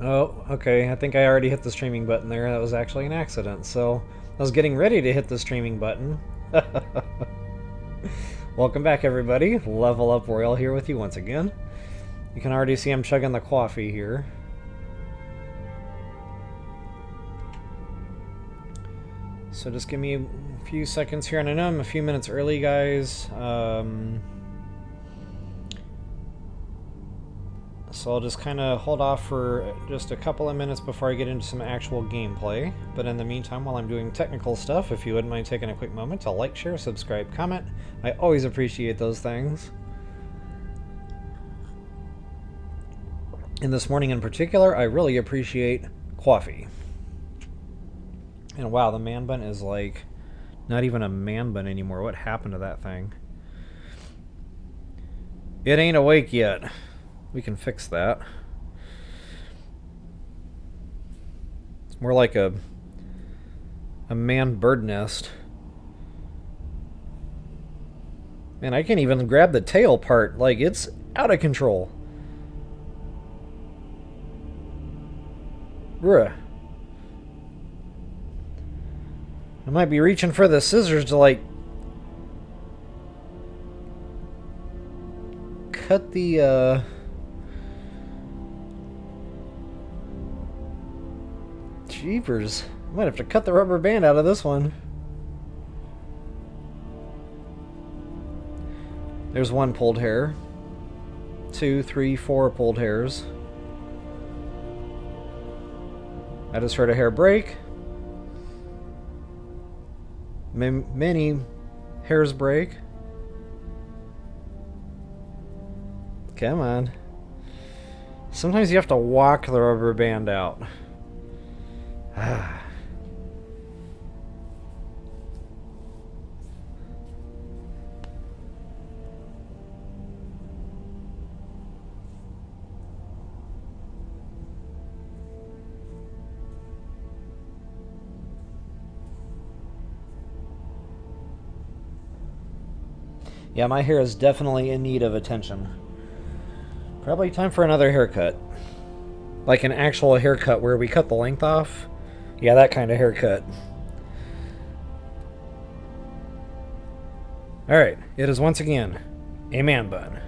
Oh, okay. I think I already hit the streaming button there. That was actually an accident. So I was getting ready to hit the streaming button. Welcome back, everybody. Level Up Royal here with you once again. You can already see I'm chugging the coffee here. So just give me a few seconds here, and I know I'm a few minutes early, guys. So I'll just kind of hold off for just a couple of minutes before I get into some actual gameplay. But in the meantime, while I'm doing technical stuff, if you wouldn't mind taking a quick moment to like, share, subscribe, comment. I always appreciate those things. And this morning in particular, I really appreciate coffee. And wow, the man bun is like not even a man bun anymore. What happened to that thing? It ain't awake yet. We can fix that. It's more like a man bird nest. Man, I can't even grab the tail part. Like, it's out of control. Bruh. I might be reaching for the scissors to, like, cut the, Jeepers. I might have to cut the rubber band out of this one. There's one pulled hair. 2, 3, 4 pulled hairs. I just heard a hair break. Many hairs break. Come on. Sometimes you have to walk the rubber band out. Yeah, my hair is definitely in need of attention. Probably time for another haircut. Like an actual haircut where we cut the length off. Yeah, that kind of haircut. Alright, it is once again a man bun.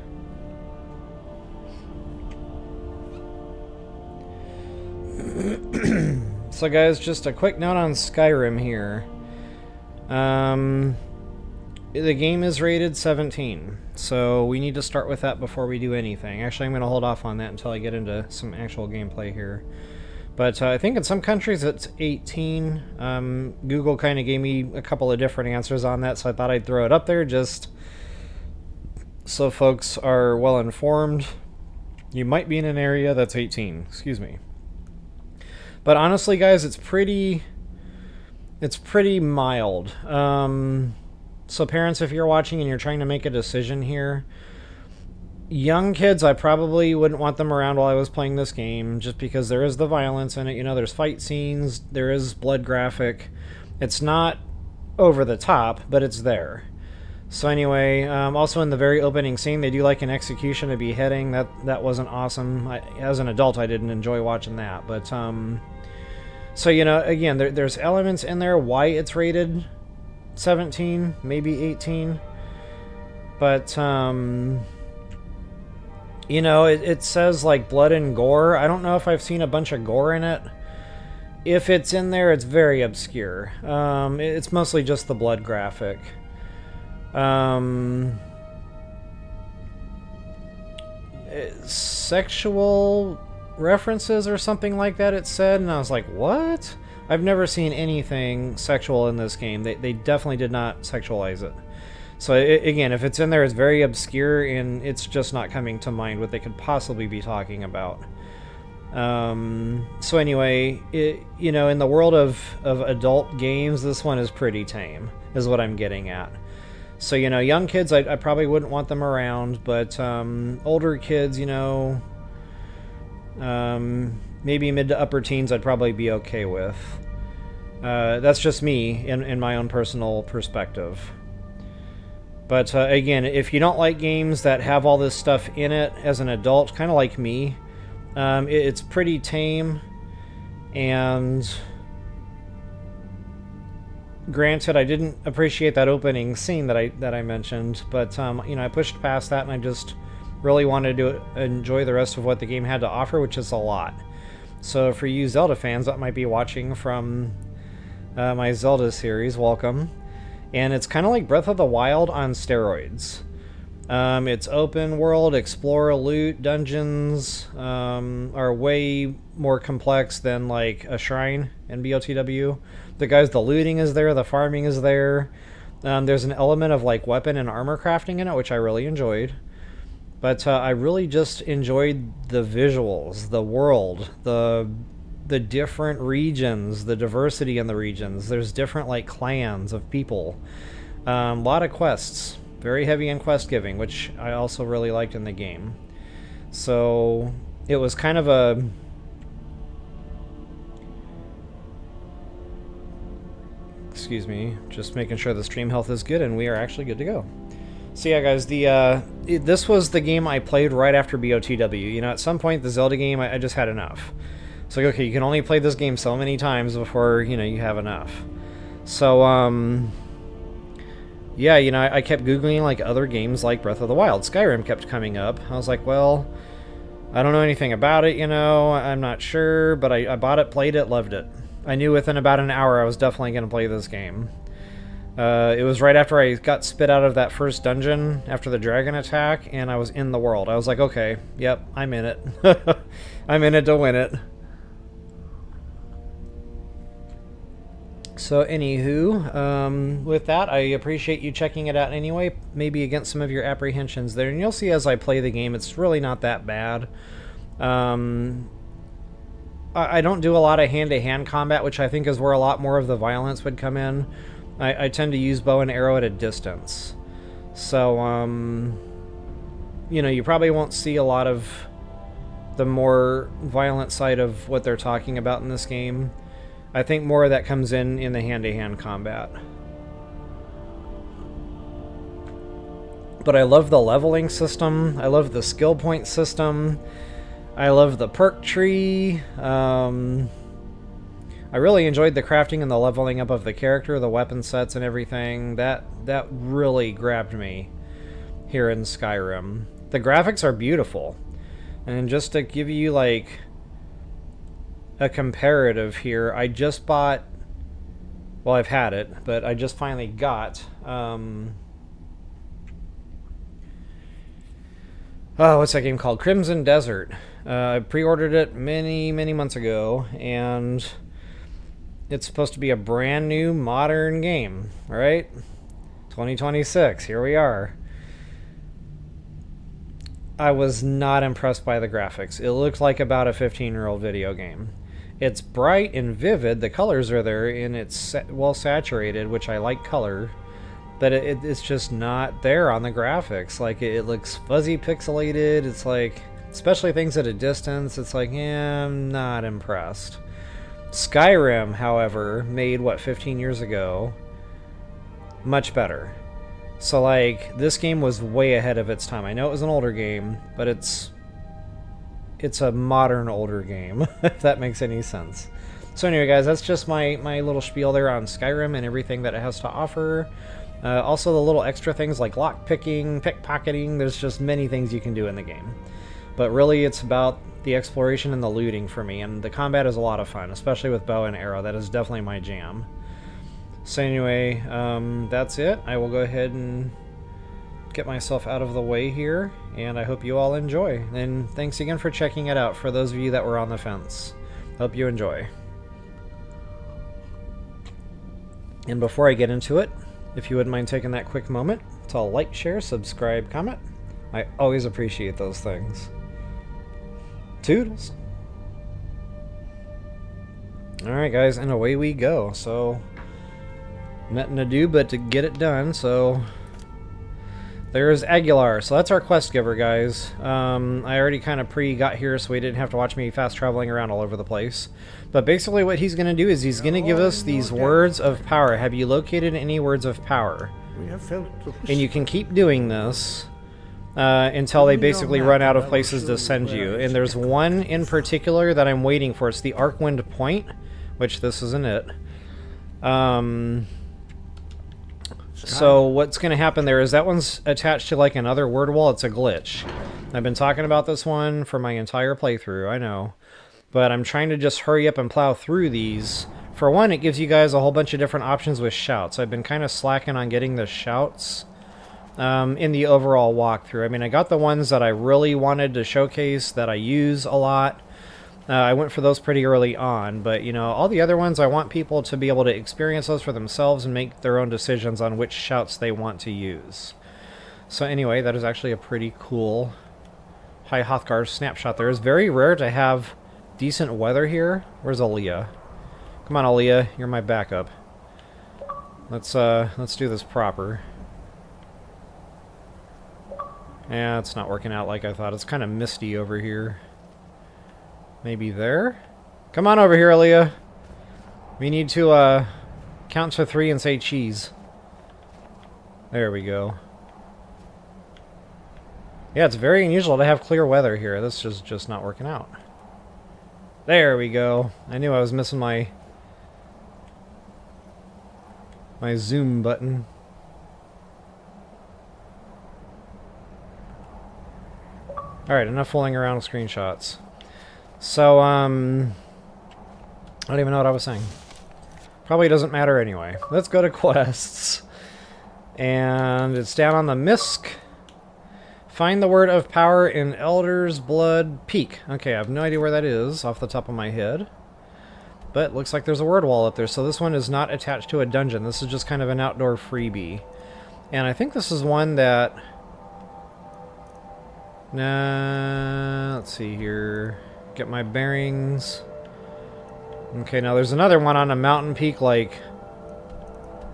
So guys, just a quick note on Skyrim here. The game is rated 17, so we need to start with that before we do anything. Actually, I'm going to hold off on that until I get into some actual gameplay here. But I think in some countries it's 18. Google kind of gave me a couple of different answers on that, so I thought I'd throw it up there just so folks are well informed. You might be in an area that's 18. Excuse me. But honestly, guys, it's pretty mild. So parents, if you're watching and you're trying to make a decision here, young kids, I probably wouldn't want them around while I was playing this game, just because there is the violence in it. You know, there's fight scenes, there is blood graphic. It's not over the top, but it's there. So anyway, also in the very opening scene, they do like an execution, a beheading. That wasn't awesome. As an adult, I didn't enjoy watching that. But, so, you know, again, there's elements in there why it's rated 17, maybe 18. But, you know, it says, like, blood and gore. I don't know if I've seen a bunch of gore in it. If it's in there, it's very obscure. It's mostly just the blood graphic. Sexual references or something like that, it said, and I was like, what? I've never seen anything sexual in this game. They definitely did not sexualize it. So again, if it's in there, it's very obscure, and it's just not coming to mind what they could possibly be talking about. So anyway, you know, in the world of adult games, this one is pretty tame, is what I'm getting at. So, you know, young kids, I probably wouldn't want them around, but older kids, you know, maybe mid to upper teens, I'd probably be okay with. That's just me in my own personal perspective. But again, if you don't like games that have all this stuff in it as an adult, kind of like me, It's pretty tame, and granted, I didn't appreciate that opening scene that I mentioned, but you know, I pushed past that, and I just really wanted to enjoy the rest of what the game had to offer, which is a lot. So for you Zelda fans that might be watching from my Zelda series, welcome. And it's kind of like Breath of the Wild on steroids. It's open world, explore, loot, dungeons are way more complex than like a shrine in BOTW. The looting is there, the farming is there. There's an element of like weapon and armor crafting in it, which I really enjoyed. But I really just enjoyed the visuals, the world, the different regions, the diversity in the regions. There's different like clans of people. A lot of quests. Very heavy in quest giving, which I also really liked in the game. So it was kind of a... Excuse me, just making sure the stream health is good, and we are actually good to go. So yeah, guys, this was the game I played right after BOTW. You know, at some point, the Zelda game, I just had enough. It's like, okay, you can only play this game so many times before, you know, you have enough. So, yeah, you know, I kept Googling, like, other games like Breath of the Wild. Skyrim kept coming up. I was like, well, I don't know anything about it, you know, I'm not sure, but I bought it, played it, loved it. I knew within about an hour I was definitely going to play this game. It was right after I got spit out of that first dungeon after the dragon attack, and I was in the world. I was like, okay, yep, I'm in it. I'm in it to win it. So anywho, with that, I appreciate you checking it out anyway, maybe against some of your apprehensions there. And you'll see as I play the game, it's really not that bad. I don't do a lot of hand-to-hand combat, which I think is where a lot more of the violence would come in. I tend to use bow and arrow at a distance. So, you know, you probably won't see a lot of the more violent side of what they're talking about in this game. I think more of that comes in the hand-to-hand combat. But I love the leveling system. I love the skill point system. I love the perk tree. I really enjoyed the crafting and the leveling up of the character, the weapon sets and everything. That really grabbed me here in Skyrim. The graphics are beautiful. And just to give you like a comparative here, I just bought, well, I've had it, but I just finally got what's that game called? Crimson Desert. I pre-ordered it many months ago, and it's supposed to be a brand new modern game, right? 2026, here we are. I was not impressed by the graphics. It looked like about a 15-year-old video game. It's bright and vivid, the colors are there, and it's well saturated, which I like color, but it's just not there on the graphics. Like, it looks fuzzy pixelated. It's like, especially things at a distance, it's like, yeah, I'm not impressed. Skyrim, however, made, what, 15 years ago, much better. So, like, this game was way ahead of its time. I know it was an older game, but it's a modern older game, if that makes any sense. So anyway, guys, that's just my little spiel there on Skyrim and everything that it has to offer. Also, the little extra things like lockpicking, pickpocketing, there's just many things you can do in the game. But really, it's about the exploration and the looting for me, and the combat is a lot of fun, especially with bow and arrow. That is definitely my jam. So anyway, that's it. I will go ahead and get myself out of the way here, and I hope you all enjoy. And thanks again for checking it out, for those of you that were on the fence. Hope you enjoy. And before I get into it, if you wouldn't mind taking that quick moment to like, share, subscribe, comment. I always appreciate those things. Toodles. Alright guys, and away we go. So, nothing to do but to get it done, so there's Aguilar. So that's our quest giver, guys. I already kind of got here, so we didn't have to watch me fast traveling around all over the place. But basically what he's going to do is he's going to give us these words of power. Have you located any words of power? We have felt and you can keep doing this until they basically run out of places to send you. And there's one in particular that I'm waiting for. It's the Arcwind Point, which this isn't it. So what's going to happen there is that one's attached to like another word wall. It's a glitch. I've been talking about this one for my entire playthrough, I know. But I'm trying to just hurry up and plow through these. For one, it gives you guys a whole bunch of different options with shouts. I've been kind of slacking on getting the shouts in the overall walkthrough. I mean, I got the ones that I really wanted to showcase that I use a lot. I went for those pretty early on, but you know, all the other ones I want people to be able to experience those for themselves and make their own decisions on which shouts they want to use. So anyway, that is actually a pretty cool High Hrothgar snapshot there. It's very rare to have decent weather here. Where's Aaliyah? Come on, Aaliyah, you're my backup. Let's do this proper. Yeah, it's not working out like I thought. It's kind of misty over here. Maybe there? Come on over here, Aaliyah. We need to count to 3 and say cheese. There we go. Yeah, it's very unusual to have clear weather here. This is just not working out. There we go. I knew I was missing my zoom button. Alright, enough fooling around with screenshots. So, I don't even know what I was saying. Probably doesn't matter anyway. Let's go to quests. And it's down on the Misk. Find the word of power in Elder's Blood Peak. Okay, I have no idea where that is off the top of my head. But it looks like there's a word wall up there. So this one is not attached to a dungeon. This is just kind of an outdoor freebie. And I think this is one that... let's see here. Get my bearings. Okay, now there's another one on a mountain peak, like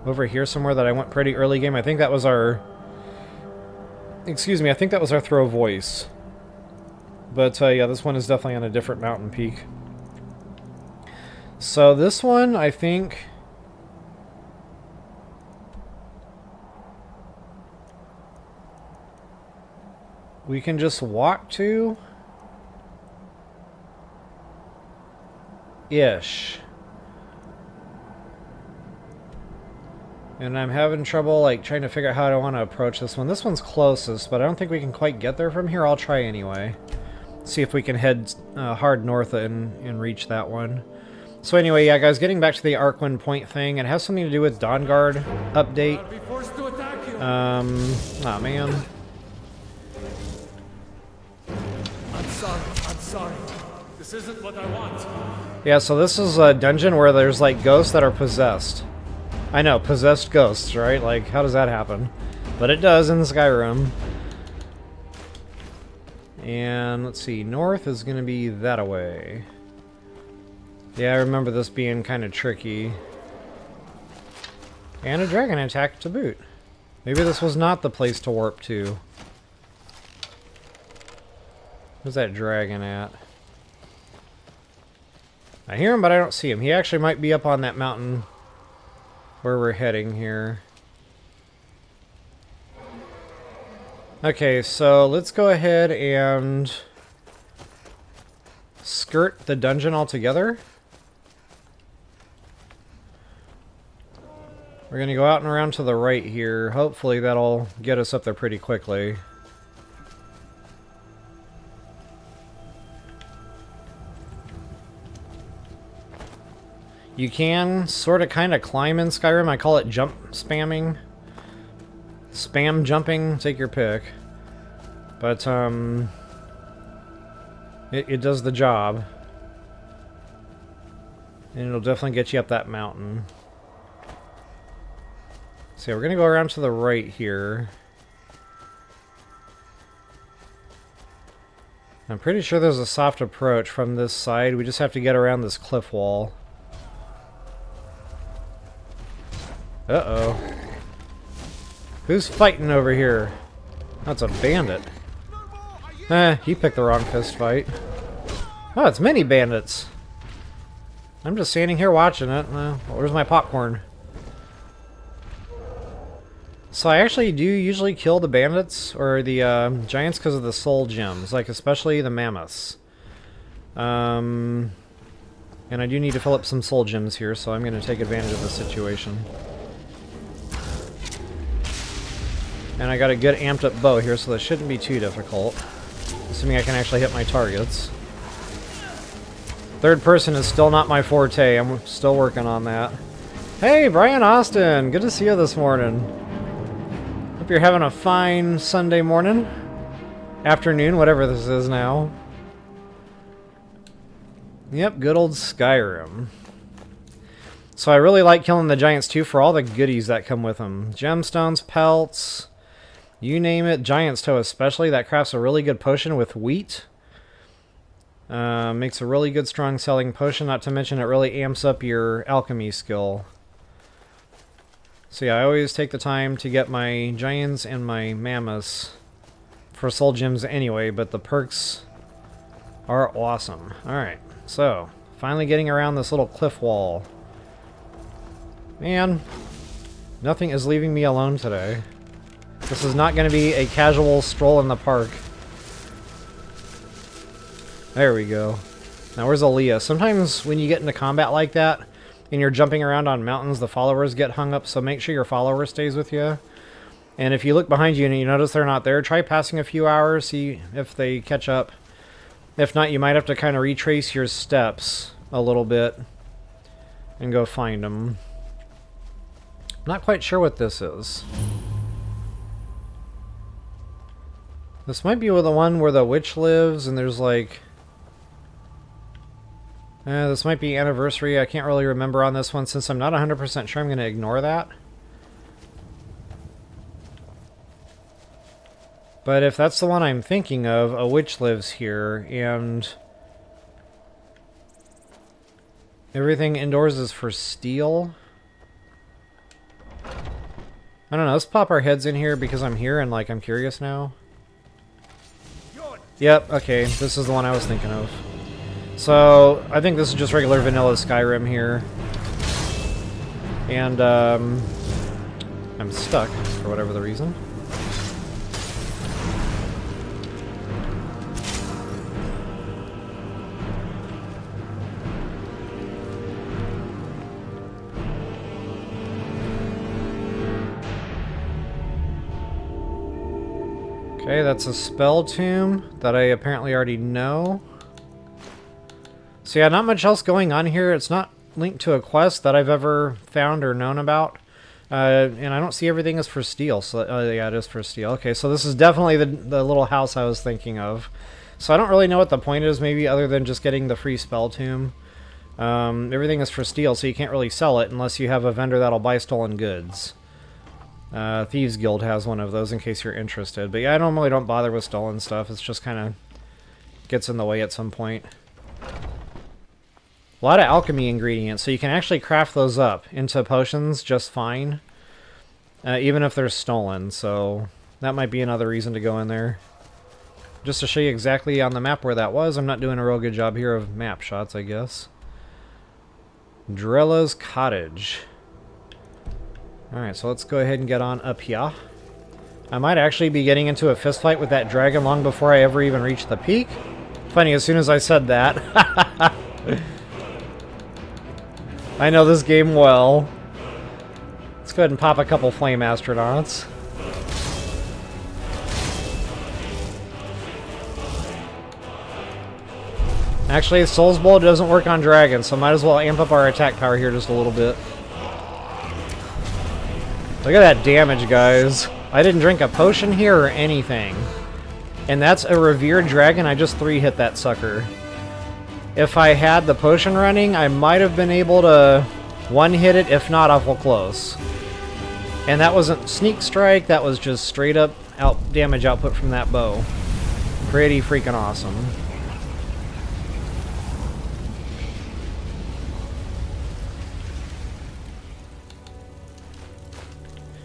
over here somewhere that I went pretty early game. I think that was our... Excuse me, I think that was our throw voice. But yeah, this one is definitely on a different mountain peak. So this one, I think... we can just walk to... ish. And I'm having trouble like trying to figure out how I want to approach this one. This one's closest, but I don't think we can quite get there from here. I'll try anyway. See if we can head hard north and reach that one. So anyway, yeah guys, getting back to the Arcwind Point thing, it has something to do with Dawnguard update. Aw man. I'm sorry. This isn't what I want. Yeah, so this is a dungeon where there's like ghosts that are possessed. I know, possessed ghosts, right? Like, how does that happen? But it does in Skyrim. And let's see, north is going to be that away. Yeah, I remember this being kind of tricky. And a dragon attack to boot. Maybe this was not the place to warp to. Where's that dragon at? I hear him, but I don't see him. He actually might be up on that mountain where we're heading here. Okay, so let's go ahead and skirt the dungeon altogether. We're going to go out and around to the right here. Hopefully that'll get us up there pretty quickly. You can sort of kind of climb in Skyrim. I call it jump spamming. Spam jumping, take your pick. But, it does the job. And it'll definitely get you up that mountain. So yeah, we're going to go around to the right here. I'm pretty sure there's a soft approach from this side. We just have to get around this cliff wall. Uh-oh. Who's fighting over here? That's a bandit. He picked the wrong fist fight. Oh, it's many bandits. I'm just standing here watching it. Where's my popcorn? So I actually do usually kill the bandits or the giants because of the soul gems, like especially the mammoths. And I do need to fill up some soul gems here, so I'm going to take advantage of the situation. And I got a good amped up bow here, so this shouldn't be too difficult. Assuming I can actually hit my targets. Third person is still not my forte. I'm still working on that. Hey, Brian Austin! Good to see you this morning. Hope you're having a fine Sunday morning. Afternoon, whatever this is now. Yep, good old Skyrim. So I really like killing the giants too for all the goodies that come with them. Gemstones, pelts, you name it. Giant's toe especially. That crafts a really good potion with wheat. Makes a really good strong selling potion. Not to mention it really amps up your alchemy skill. So yeah, I always take the time to get my giants and my mammoths for soul gems anyway, but the perks are awesome. Alright, so finally getting around this little cliff wall. Man, nothing is leaving me alone today. This is not going to be a casual stroll in the park. There we go. Now where's Aaliyah? Sometimes when you get into combat like that, and you're jumping around on mountains, the followers get hung up, so make sure your follower stays with you. And if you look behind you and you notice they're not there, try passing a few hours, see if they catch up. If not, you might have to kind of retrace your steps a little bit and go find them. Not quite sure what this is. This might be the one where the witch lives and there's like... this might be anniversary. I can't really remember on this one. Since I'm not 100% sure, I'm going to ignore that. But if that's the one I'm thinking of, a witch lives here, and everything indoors is for steel. I don't know. Let's pop our heads in here because I'm here and like I'm curious now. Yep, okay. This is the one I was thinking of. So, I think this is just regular vanilla Skyrim here. And, I'm stuck, for whatever the reason. Okay, that's a spell tomb that I apparently already know. So yeah, not much else going on here. It's not linked to a quest that I've ever found or known about. And I don't see everything as for steel. So yeah, it is for steel. Okay, so this is definitely the little house I was thinking of. So I don't really know what the point is, maybe other than just getting the free spell tomb. Everything is for steel, so you can't really sell it unless you have a vendor that'll buy stolen goods. Thieves Guild has one of those in case you're interested. But yeah, I normally don't bother with stolen stuff. It's just kind of gets in the way at some point. A lot of alchemy ingredients, so you can actually craft those up into potions just fine, even if they're stolen, so that might be another reason to go in there. Just to show you exactly on the map where that was, I'm not doing a real good job here of map shots, I guess. Drella's Cottage. Alright, so let's go ahead and get on up here. I might actually be getting into a fist fight with that dragon long before I ever even reach the peak. Funny, as soon as I said that... I know this game well. Let's go ahead and pop a couple flame astronauts. Actually, Soul's Bowl doesn't work on dragons, so might as well amp up our attack power here just a little bit. Look at that damage, guys. I didn't drink a potion here or anything. And that's a revered dragon. I just 3-hit that sucker. If I had the potion running, I might have been able to 1-hit it, if not awful close. And that wasn't sneak strike, that was just straight up damage output from that bow. Pretty freaking awesome.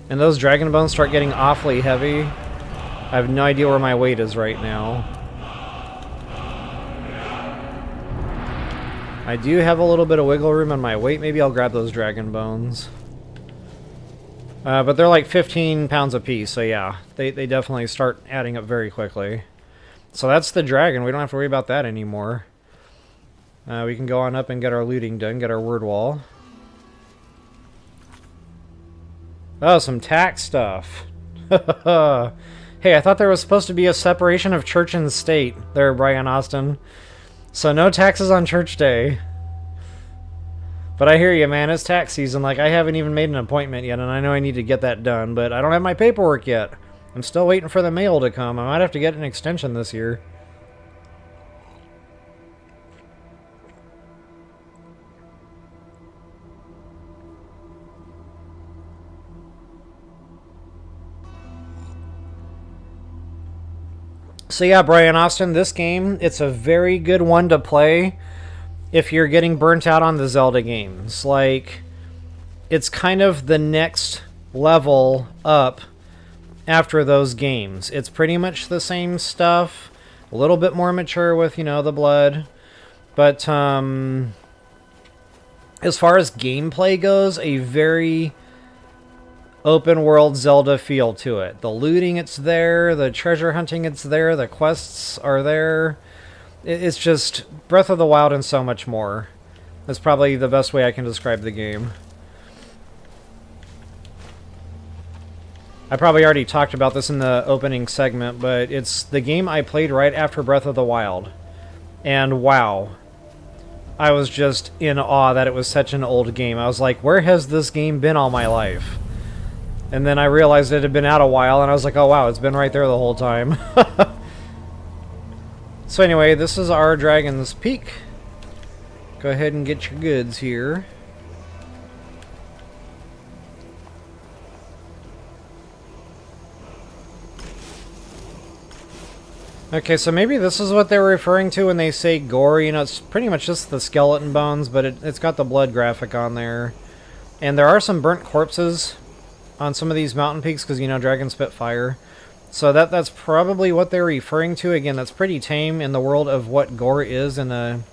And those dragon bones start getting awfully heavy. I have no idea where my weight is right now. I do have a little bit of wiggle room on my weight. Maybe I'll grab those dragon bones. But they're like 15 pounds a piece, so yeah, they definitely start adding up very quickly. So that's the dragon. We don't have to worry about that anymore. We can go on up and get our looting done, get our word wall. Oh, some tax stuff. Hey, I thought there was supposed to be a separation of church and state there, Brian Austin. So no taxes on church day. But I hear you, man. It's tax season. Like, I haven't even made an appointment yet, and I know I need to get that done, but I don't have my paperwork yet. I'm still waiting for the mail to come. I might have to get an extension this year. So yeah, Brian Austin, this game, it's a very good one to play if you're getting burnt out on the Zelda games. Like, it's kind of the next level up after those games. It's pretty much the same stuff, a little bit more mature with, you know, the blood. But as far as gameplay goes, a very open world Zelda feel to it. The looting, it's there. The treasure hunting, it's there. The quests are there. It's just Breath of the Wild and so much more. That's probably the best way I can describe the game. I probably already talked about this in the opening segment, but it's the game I played right after Breath of the Wild. And wow. I was just in awe that it was such an old game. I was like, where has this game been all my life? And then I realized it had been out a while, and I was like, oh wow, it's been right there the whole time. So anyway, this is our Dragon's Peak. Go ahead and get your goods here. Okay, so maybe this is what they're referring to when they say gore. You know, it's pretty much just the skeleton bones, but it's got the blood graphic on there. And there are some burnt corpses on some of these mountain peaks because, you know, dragons spit fire. So that's probably what they're referring to. Again, that's pretty tame in the world of what gore is in an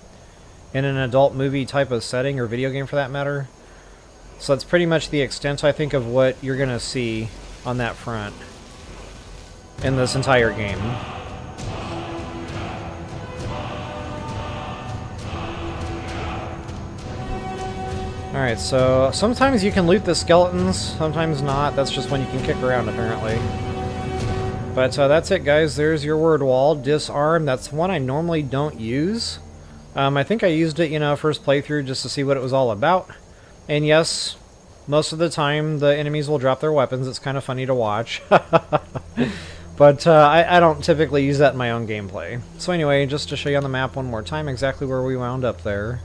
adult movie type of setting, or video game for that matter. So that's pretty much the extent, I think, of what you're going to see on that front in this entire game. Alright, so sometimes you can loot the skeletons, sometimes not. That's just when you can kick around, apparently. But that's it, guys. There's your word wall. Disarm. That's one I normally don't use. I think I used it, you know, first playthrough just to see what it was all about. And yes, most of the time the enemies will drop their weapons. It's kind of funny to watch. But I don't typically use that in my own gameplay. So anyway, just to show you on the map one more time exactly where we wound up there.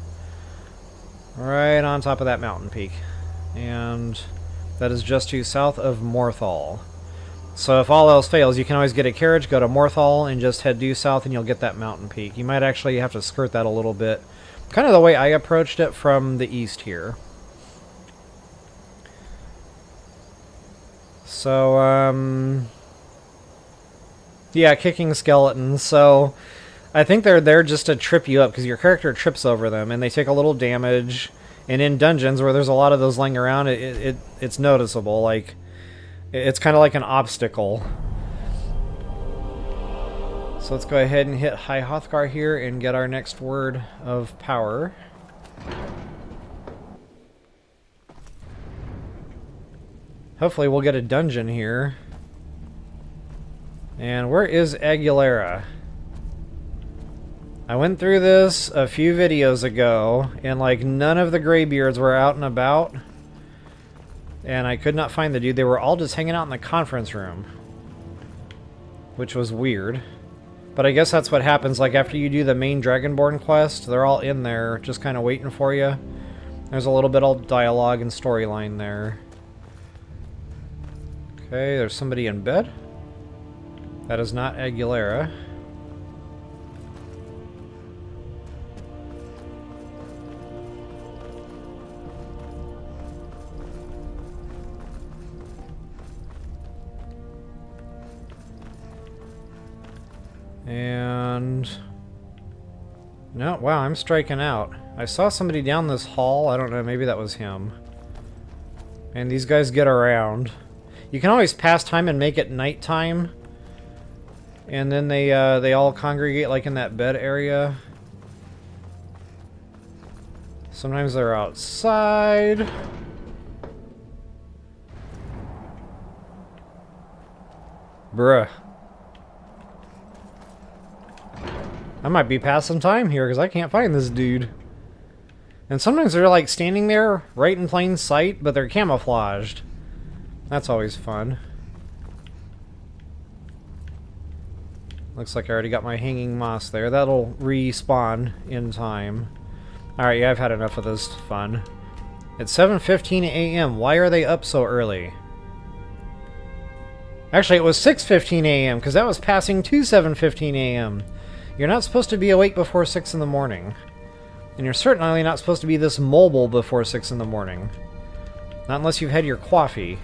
Right on top of that mountain peak. And that is just due south of Morthal. So if all else fails, you can always get a carriage, go to Morthal, and just head due south, and you'll get that mountain peak. You might actually have to skirt that a little bit. Kind of the way I approached it from the east here. So, yeah, kicking skeletons. So I think they're there just to trip you up, because your character trips over them, and they take a little damage. And in dungeons, where there's a lot of those laying around, it's noticeable. Like, it's kind of like an obstacle. So let's go ahead and hit High Hrothgar here and get our next word of power. Hopefully we'll get a dungeon here. And where is Aguilera? I went through this a few videos ago, and like none of the Greybeards were out and about. And I could not find the dude. They were all just hanging out in the conference room. Which was weird. But I guess that's what happens, like after you do the main Dragonborn quest, they're all in there just kind of waiting for you. There's a little bit of dialogue and storyline there. Okay, there's somebody in bed. That is not Aguilera. And no, wow, I'm striking out. I saw somebody down this hall. I don't know, maybe that was him. And these guys get around. You can always pass time and make it nighttime. And then they all congregate like in that bed area. Sometimes they're outside. Bruh. I might be passing time here because I can't find this dude. And sometimes they're like standing there right in plain sight, but they're camouflaged. That's always fun. Looks like I already got my hanging moss there. That'll respawn in time. Alright, yeah, I've had enough of this fun. It's 7:15 a.m. Why are they up so early? Actually, it was 6:15 a.m. because that was passing to 7:15 a.m. You're not supposed to be awake before 6 in the morning. And you're certainly not supposed to be this mobile before 6 in the morning. Not unless you've had your coffee.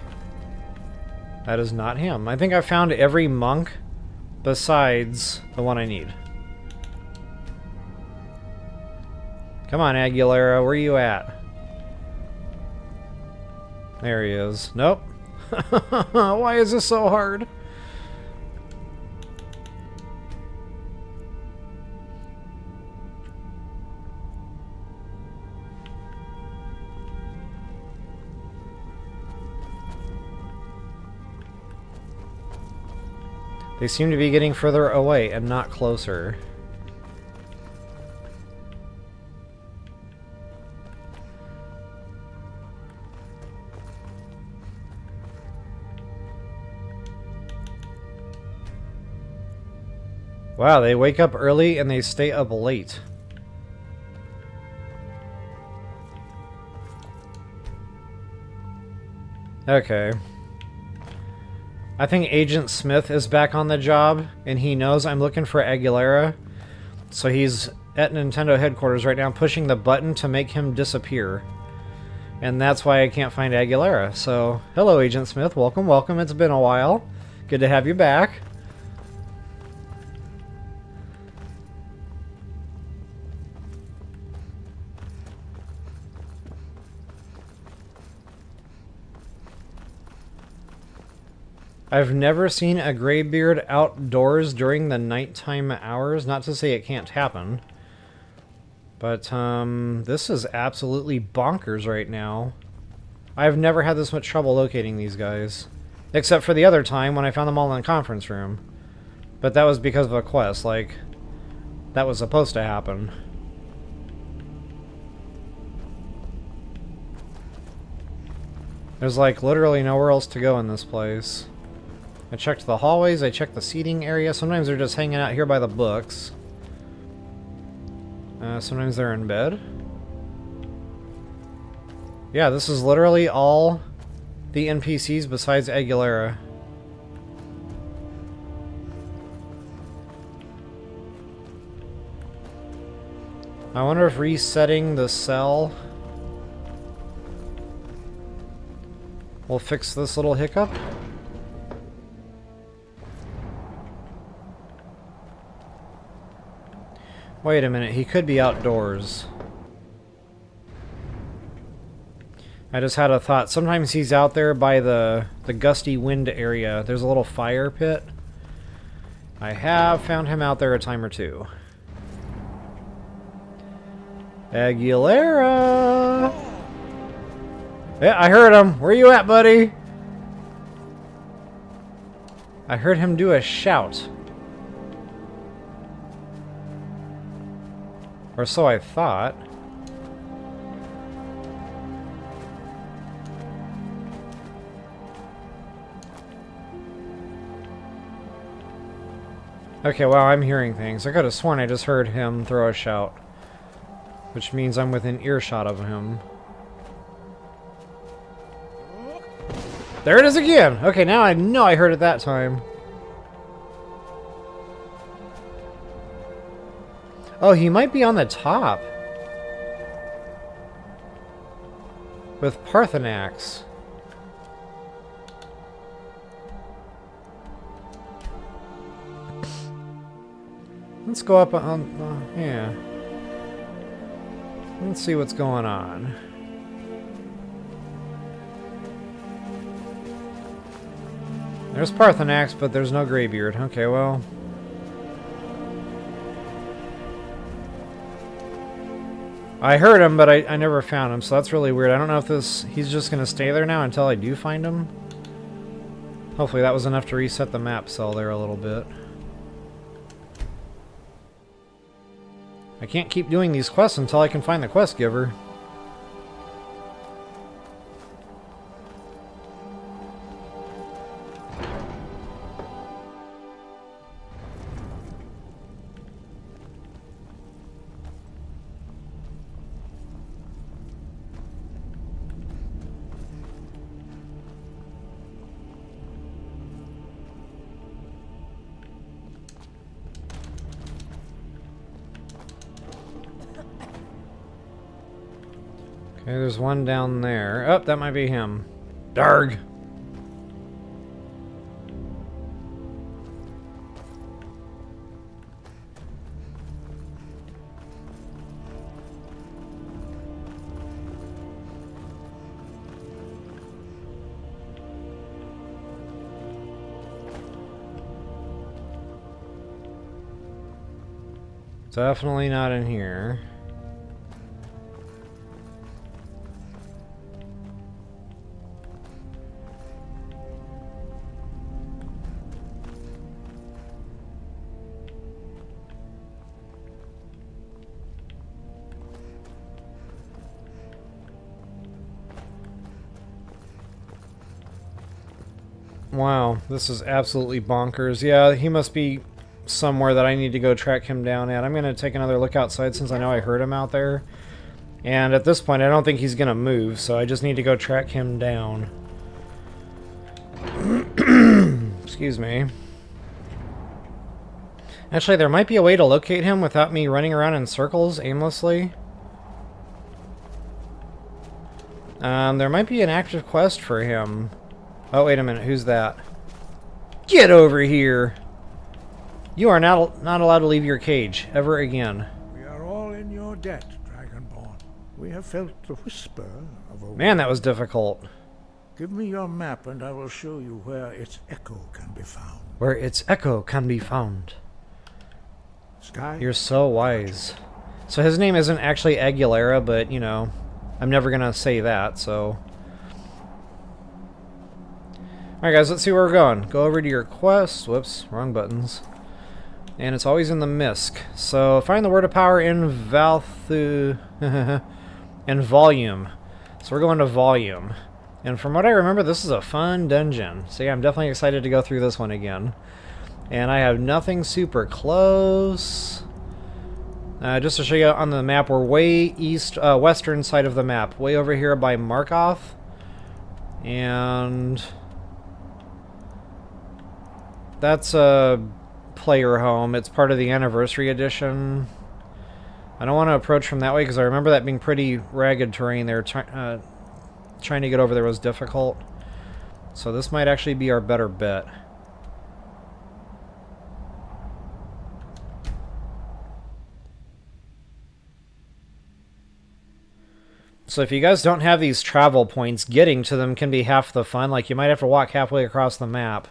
That is not him. I think I found every monk besides the one I need. Come on, Aguilera, where are you at? There he is. Nope. Why is this so hard? They seem to be getting further away and not closer. Wow, they wake up early and they stay up late. Okay. I think Agent Smith is back on the job, and he knows I'm looking for Aguilera. So he's at Nintendo headquarters right now pushing the button to make him disappear. And that's why I can't find Aguilera. So, hello Agent Smith, welcome, welcome, it's been a while. Good to have you back. I've never seen a Greybeard outdoors during the nighttime hours. Not to say it can't happen. But, this is absolutely bonkers right now. I've never had this much trouble locating these guys. Except for the other time when I found them all in the conference room. But that was because of a quest, like, that was supposed to happen. There's, like, literally nowhere else to go in this place. I checked the hallways, I checked the seating area. Sometimes they're just hanging out here by the books. Sometimes they're in bed. Yeah, this is literally all the NPCs besides Aguilera. I wonder if resetting the cell will fix this little hiccup. Wait a minute, he could be outdoors. I just had a thought. Sometimes he's out there by the gusty wind area. There's a little fire pit. I have found him out there a time or two. Aguilera! Yeah, I heard him. Where you at, buddy? I heard him do a shout. Or so I thought. Okay, well, I'm hearing things. I could have sworn I just heard him throw a shout. Which means I'm within earshot of him. There it is again! Okay, now I know I heard it that time. Oh, he might be on the top. With Parthenax. Let's go up on... yeah. Let's see what's going on. There's Parthenax, but there's no Greybeard. Okay, well. I heard him, but I never found him, so that's really weird. I don't know if he's just going to stay there now until I do find him. Hopefully that was enough to reset the map cell there a little bit. I can't keep doing these quests until I can find the quest giver. Okay, there's one down there. Oh, that might be him. Darg! Definitely not in here. Wow, this is absolutely bonkers. Yeah, he must be somewhere that I need to go track him down at. I'm going to take another look outside since I know I heard him out there. And at this point, I don't think he's going to move, so I just need to go track him down. Excuse me. Actually, there might be a way to locate him without me running around in circles aimlessly. There might be an active quest for him. Oh, wait a minute. Who's that? Get over here! You are not allowed to leave your cage ever again. We are all in your debt, Dragonborn. We have felt the whisper of a... Man, that was difficult. Give me your map and I will show you where its echo can be found. Where its echo can be found. Sky? You're so wise. So his name isn't actually Aguilera, but, you know, I'm never going to say that, so... Alright guys, let's see where we're going. Go over to your quest. Whoops, wrong buttons. And it's always in the misc. So find the word of power in in volume. So we're going to volume. And from what I remember, this is a fun dungeon. So yeah, I'm definitely excited to go through this one again. And I have nothing super close. Just to show you on the map, we're way east, western side of the map. Way over here by Markoth. And... that's a player home. It's part of the anniversary edition. I don't want to approach from that way because I remember that being pretty ragged terrain there. Trying to get over there was difficult. So this might actually be our better bet. So if you guys don't have these travel points, getting to them can be half the fun. Like you might have to walk halfway across the map.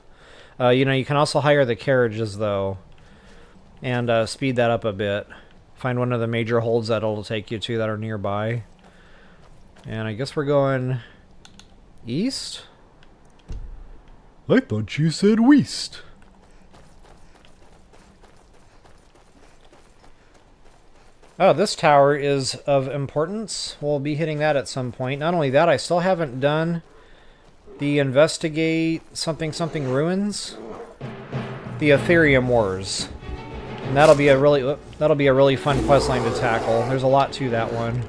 You know, you can also hire the carriages, though, and speed that up a bit. Find one of the major holds that it'll take you to that are nearby. And I guess we're going east? I thought you said west. Oh, this tower is of importance. We'll be hitting that at some point. Not only that, I still haven't done... the investigate something ruins, the Ethereum Wars, and that'll be a really fun quest line to tackle. There's a lot to that one.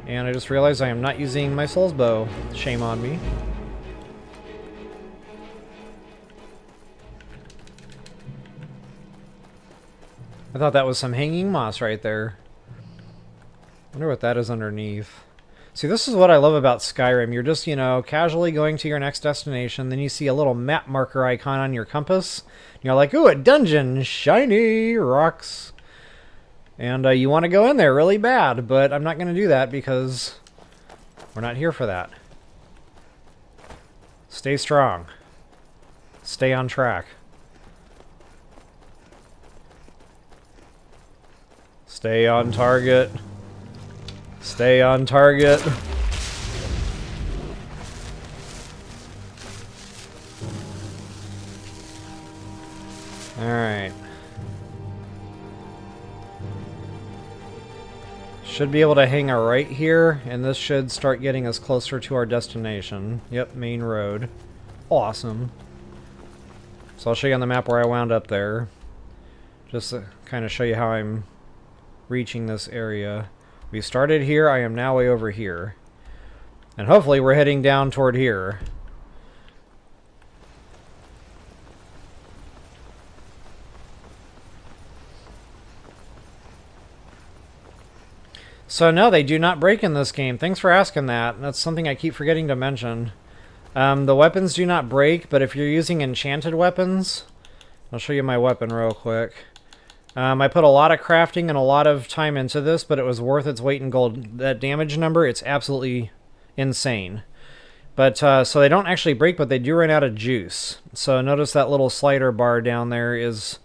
And I just realized I am not using my soul's bow. Shame on me. I thought that was some hanging moss right there. Wonder what that is underneath. See, this is what I love about Skyrim. You're just, you know, casually going to your next destination, then you see a little map marker icon on your compass. And you're like, ooh, a dungeon! Shiny rocks! And you want to go in there really bad, but I'm not going to do that because... We're not here for that. Stay strong. Stay on track. Stay on target. Stay on target. Alright. Should be able to hang a right here, and this should start getting us closer to our destination. Yep, main road. Awesome. So I'll show you on the map where I wound up there. Just to kind of show you how I'm reaching this area. We started here, I am now way over here. And hopefully we're heading down toward here. So no, they do not break in this game. Thanks for asking that. That's something I keep forgetting to mention. The weapons do not break, but if you're using enchanted weapons... I'll show you my weapon real quick. I put a lot of crafting and a lot of time into this, but it was worth its weight in gold. That damage number, it's absolutely insane. But so they don't actually break, but they do run out of juice. So notice that little slider bar down there is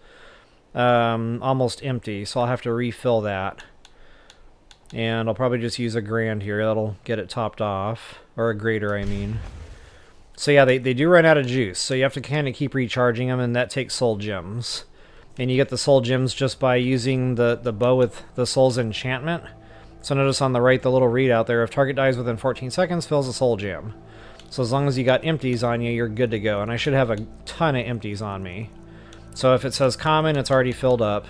almost empty, so I'll have to refill that. And I'll probably just use a grand here. That'll get it topped off. Or a grater, I mean. So yeah, they do run out of juice. So you have to kind of keep recharging them, and that takes soul gems. And you get the soul gems just by using the bow with the soul's enchantment. So notice on the right, the little readout there. If target dies within 14 seconds, fills a soul gem. So as long as you got empties on you, you're good to go. And I should have a ton of empties on me. So if it says common, it's already filled up.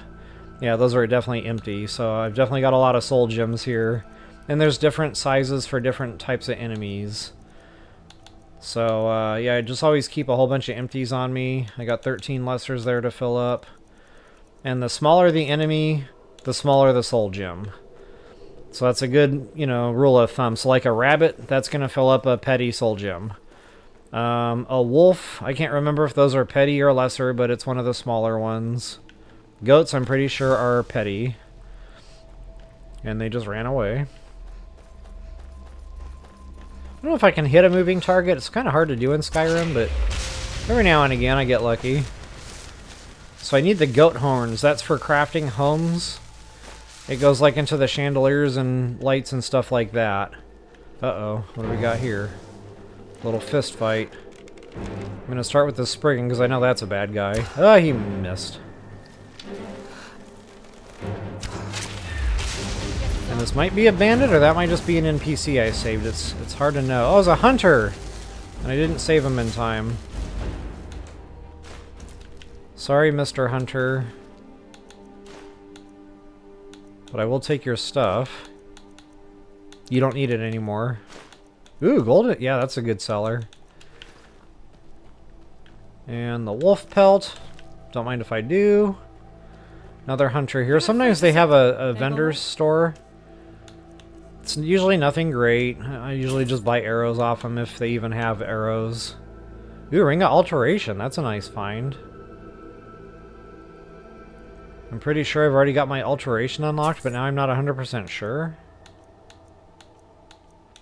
Yeah, those are definitely empty, so I've definitely got a lot of soul gems here. And there's different sizes for different types of enemies. So, yeah, I just always keep a whole bunch of empties on me. I got 13 lessers there to fill up. And the smaller the enemy, the smaller the soul gem. So that's a good, you know, rule of thumb. So like a rabbit, that's going to fill up a petty soul gem. A wolf, I can't remember if those are petty or lesser, but it's one of the smaller ones. Goats, I'm pretty sure, are petty. And they just ran away. I don't know if I can hit a moving target. It's kind of hard to do in Skyrim, but every now and again I get lucky. So I need the goat horns. That's for crafting homes. It goes like into the chandeliers and lights and stuff like that. Uh-oh, what do we got here? A little fist fight. I'm going to start with the spring because I know that's a bad guy. Oh, he missed. And this might be a bandit, or that might just be an NPC I saved. It's hard to know. Oh, it's a hunter! And I didn't save him in time. Sorry, Mr. Hunter. But I will take your stuff. You don't need it anymore. Ooh, gold. Yeah, that's a good seller. And the wolf pelt. Don't mind if I do. Another hunter here. Sometimes they have a vendor's store. It's usually nothing great. I usually just buy arrows off them if they even have arrows. Ooh, Ring of Alteration. That's a nice find. I'm pretty sure I've already got my Alteration unlocked, but now I'm not 100% sure.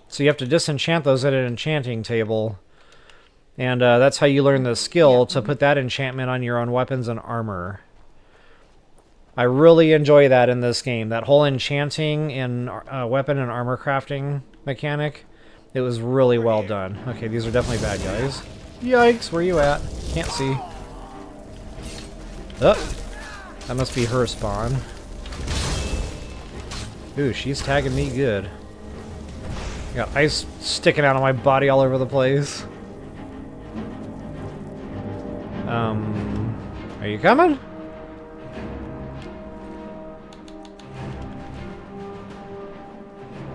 So you have to disenchant those at an enchanting table. And that's how you learn the skill to put that enchantment on your own weapons and armor. I really enjoy that in this game. That whole enchanting and weapon and armor crafting mechanic. It was really well done. Okay, these are definitely bad guys. Yikes, where you at? Can't see. Oh, that must be her spawn. Ooh, she's tagging me good. I got ice sticking out of my body all over the place. Are you coming?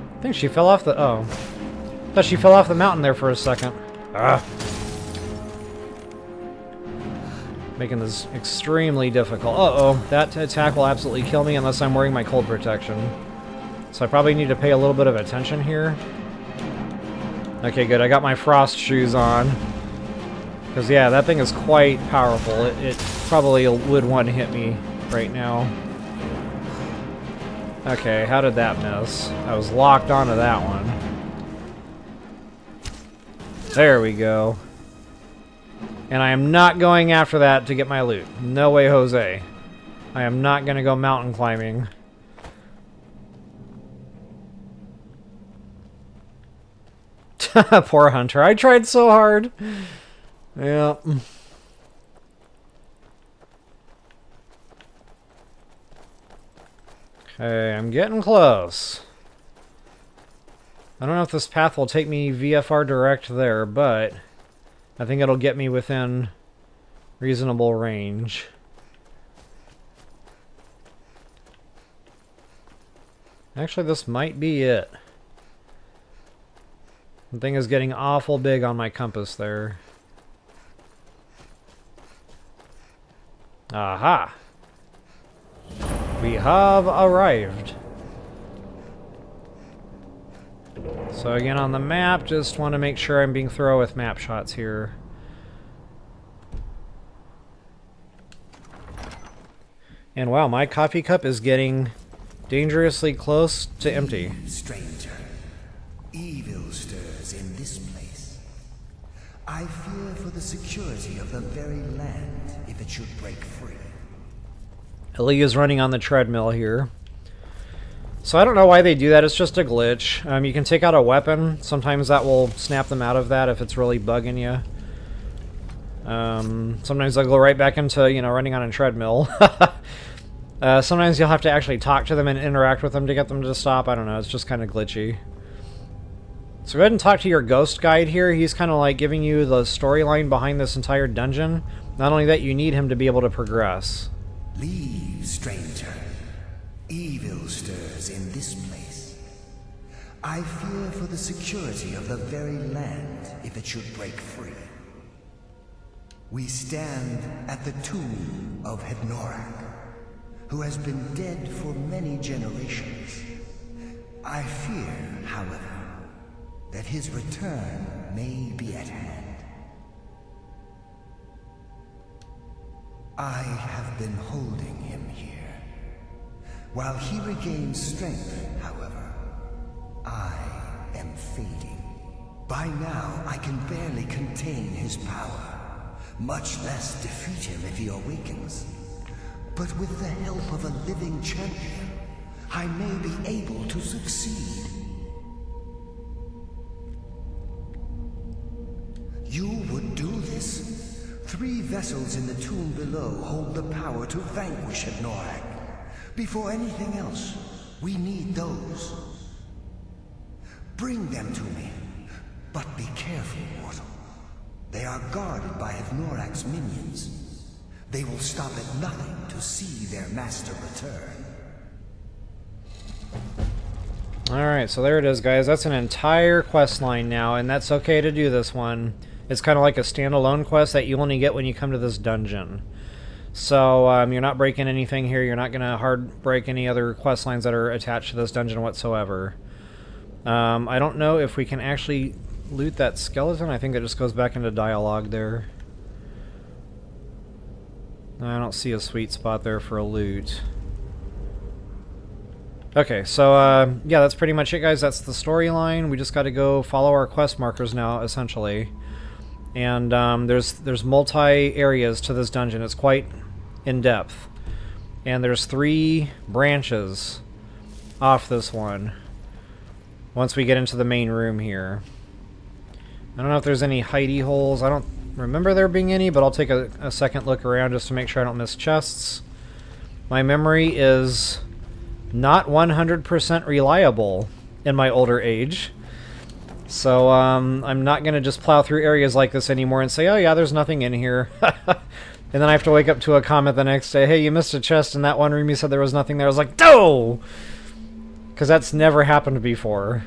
I think she fell off the... Oh. I thought she fell off the mountain there for a second. Ah. Making this extremely difficult. Uh-oh. That attack will absolutely kill me unless I'm wearing my cold protection. So I probably need to pay a little bit of attention here. Okay, good. I got my frost shoes on. Because, yeah, that thing is quite powerful. It probably would one-hit me right now. Okay, how did that miss? I was locked onto that one. There we go. And I am not going after that to get my loot. No way, Jose. I am not going to go mountain climbing. Poor Hunter. I tried so hard. Yeah. Okay, I'm getting close. I don't know if this path will take me VFR direct there, but I think it'll get me within reasonable range. Actually, this might be it. The thing is getting awful big on my compass there. Aha! We have arrived. So again on the map, just want to make sure I'm being thorough with map shots here. And wow, my coffee cup is getting dangerously close to empty. Stranger, evil stirs in this place. I fear for the security of the very land if it should break free. Ellie is running on the treadmill here. So I don't know why they do that, it's just a glitch. You can take out a weapon, sometimes that will snap them out of that if it's really bugging you. Sometimes they'll go right back into, you know, running on a treadmill. Sometimes you'll have to actually talk to them and interact with them to get them to stop. I don't know, it's just kind of glitchy. So go ahead and talk to your ghost guide here. He's kind of like giving you the storyline behind this entire dungeon. Not only that, you need him to be able to progress. Leave, stranger. Evil stirs in this place. I fear for the security of the very land if it should break free. We stand at the tomb of Hednorak, who has been dead for many generations. I fear, however, that his return may be at hand. I have been holding him here. While he regains strength, however, I am fading. By now, I can barely contain his power, much less defeat him if he awakens. But with the help of a living champion, I may be able to succeed. You would do this? 3 vessels in the tomb below hold the power to vanquish Hednorak. Before anything else, we need those. Bring them to me, but be careful, mortal. They are guarded by Hednorak's minions. They will stop at nothing to see their master return. Alright, so there it is, guys. That's an entire quest line now, and that's okay to do this one. It's kind of like a standalone quest that you only get when you come to this dungeon. So you're not breaking anything here. You're not going to hard break any other quest lines that are attached to this dungeon whatsoever. I don't know if we can actually loot that skeleton. I think it just goes back into dialogue there. I don't see a sweet spot there for a loot. Okay, so yeah, that's pretty much it, guys. That's the storyline. We just got to go follow our quest markers now, essentially. And there's multi areas to this dungeon. It's quite in depth, and there's 3 branches off this one. Once we get into the main room here, I don't know if there's any hidey holes. I don't remember there being any, but I'll take a second look around just to make sure I don't miss chests. My memory is not 100% reliable in my older age. So I'm not going to just plow through areas like this anymore and say, oh yeah, there's nothing in here. And then I have to wake up to a comment the next day, hey, you missed a chest in that one room, you said there was nothing there. I was like, no! Because that's never happened before.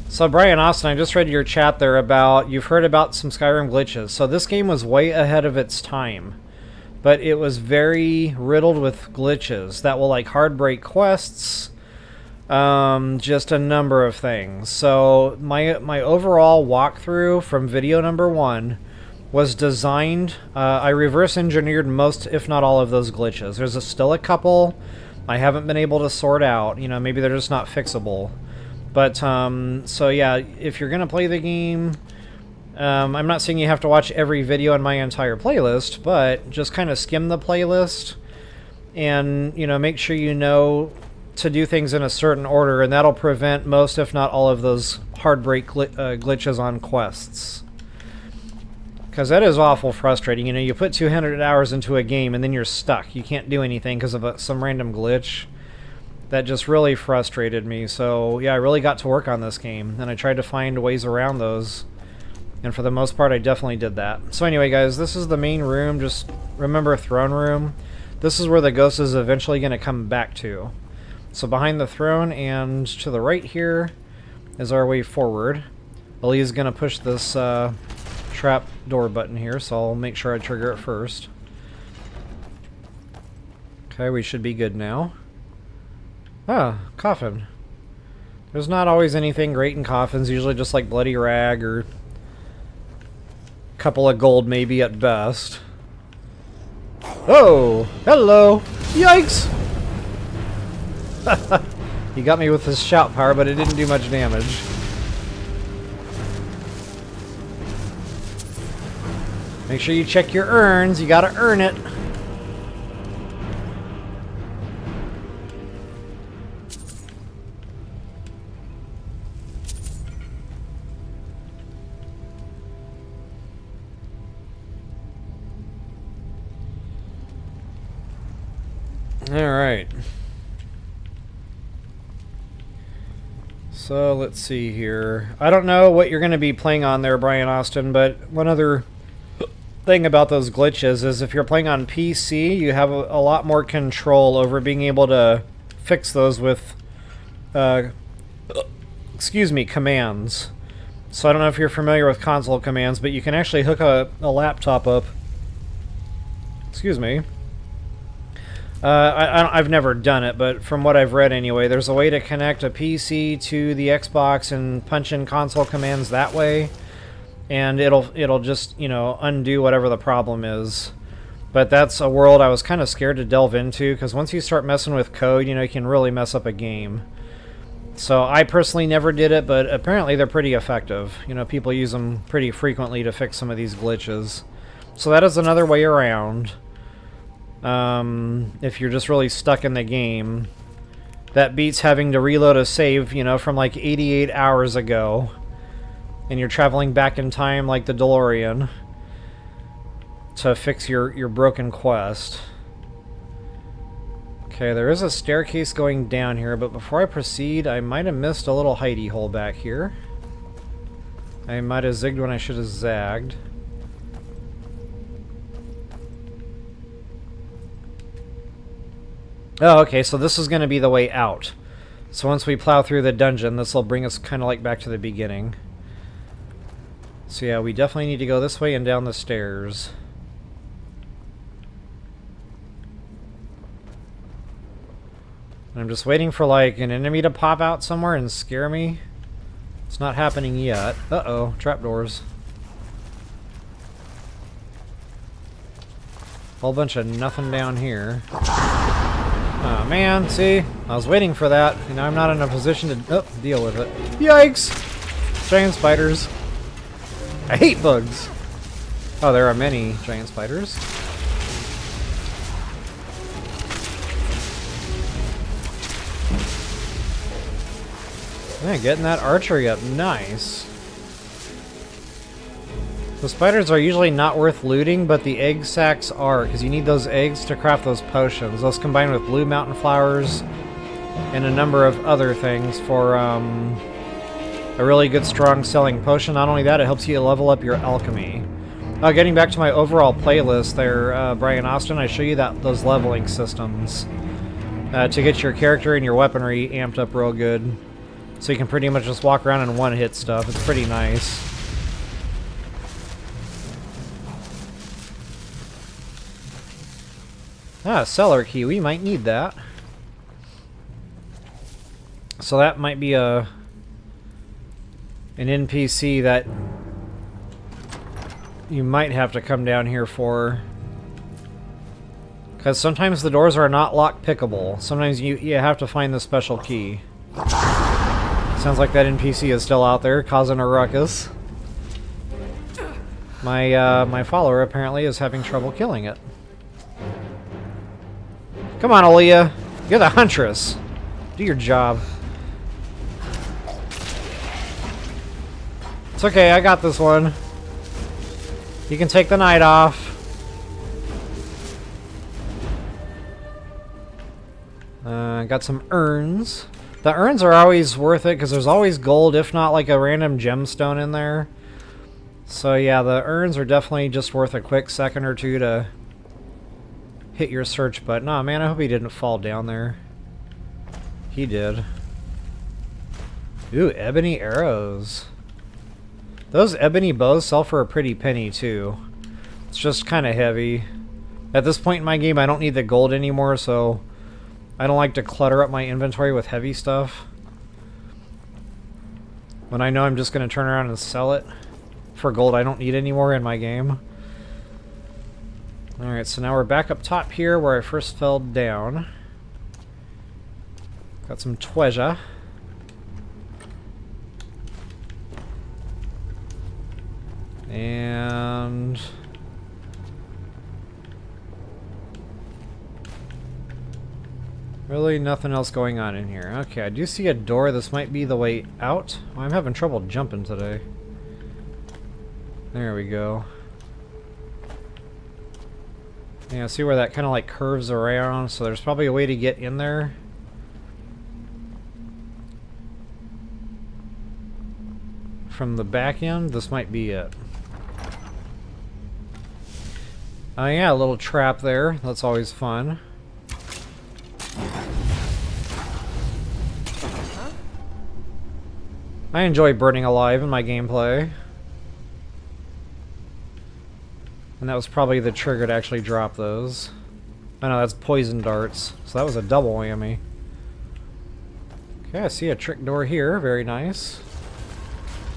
So Brian Austin, I just read your chat there about, you've heard about some Skyrim glitches. So this game was way ahead of its time. But it was very riddled with glitches that will like hard break quests. Just a number of things. So my overall walkthrough from video number 1 was designed, I reverse engineered most, if not all, of those glitches. There's still a couple I haven't been able to sort out. You know, maybe they're just not fixable. But, so yeah, if you're going to play the game, I'm not saying you have to watch every video in my entire playlist, but just kind of skim the playlist and, you know, make sure you know to do things in a certain order, and that'll prevent most, if not all, of those hard break glitches on quests. Because that is awful frustrating. You know, you put 200 hours into a game and then you're stuck. You can't do anything because of some random glitch. That just really frustrated me. So, yeah, I really got to work on this game, and I tried to find ways around those. And for the most part, I definitely did that. So anyway, guys, this is the main room. Just remember throne room. This is where the ghost is eventually going to come back to. So behind the throne and to the right here is our way forward. Ellie is going to push this trap door button here, so I'll make sure I trigger it first. Okay, we should be good now. Ah, coffin. There's not always anything great in coffins, usually just like bloody rag or a couple of gold maybe at best. Oh, hello! Yikes! He got me with his shout power, but it didn't do much damage. Make sure you check your urns, you gotta earn it. Alright. So, let's see here. I don't know what you're going to be playing on there, Brian Austin, but one other thing about those glitches is if you're playing on PC, you have a lot more control over being able to fix those with, excuse me, commands. So I don't know if you're familiar with console commands, but you can actually hook a laptop up. Excuse me. I've never done it, but from what I've read anyway, there's a way to connect a PC to the Xbox and punch in console commands that way, and it'll just, you know, undo whatever the problem is. But that's a world I was kind of scared to delve into, because once you start messing with code, you know, you can really mess up a game. So I personally never did it, but apparently they're pretty effective. You know, people use them pretty frequently to fix some of these glitches. So that is another way around. If you're just really stuck in the game. That beats having to reload a save, you know, from like 88 hours ago. And you're traveling back in time like the DeLorean to fix your broken quest. Okay, there is a staircase going down here, but before I proceed, I might have missed a little hidey hole back here. I might have zigged when I should have zagged. Oh, okay, so this is going to be the way out. So once we plow through the dungeon, this will bring us kind of like back to the beginning. So yeah, we definitely need to go this way and down the stairs. I'm just waiting for like an enemy to pop out somewhere and scare me. It's not happening yet. Uh-oh, trapdoors. Whole bunch of nothing down here. Oh man, see? I was waiting for that, and now I'm not in a position to deal with it. Yikes! Giant spiders. I hate bugs! Oh, there are many giant spiders. Man, getting that archery up, nice. The spiders are usually not worth looting, but the egg sacs are, because you need those eggs to craft those potions. Those combined with blue mountain flowers and a number of other things for a really good strong selling potion. Not only that, it helps you level up your alchemy. Getting back to my overall playlist there, Brian Austin, I show you those leveling systems to get your character and your weaponry amped up real good. So you can pretty much just walk around and one-hit stuff. It's pretty nice. Ah, cellar key. We might need that. So that might be an NPC that you might have to come down here for. Because sometimes the doors are not lock-pickable. Sometimes you have to find the special key. Sounds like that NPC is still out there, causing a ruckus. My follower apparently is having trouble killing it. Come on, Aaliyah. You're the huntress. Do your job. It's okay, I got this one. You can take the night off. Got some urns. The urns are always worth it because there's always gold, if not like a random gemstone in there. So yeah, the urns are definitely just worth a quick second or two to hit your search button. Aw, man, I hope he didn't fall down there. He did. Ooh, ebony arrows. Those ebony bows sell for a pretty penny too. It's just kind of heavy. At this point in my game, I don't need the gold anymore, so I don't like to clutter up my inventory with heavy stuff when I know I'm just going to turn around and sell it for gold I don't need anymore in my game. Alright, so now we're back up top here where I first fell down. Got some treasure. And really nothing else going on in here. Okay, I do see a door. This might be the way out. Oh, I'm having trouble jumping today. There we go. Yeah, see where that kind of like curves around, so there's probably a way to get in there. From the back end, this might be it. Oh yeah, a little trap there. That's always fun. I enjoy burning alive in my gameplay. And that was probably the trigger to actually drop those. Oh no, that's poison darts. So that was a double whammy. Okay, I see a trick door here. Very nice.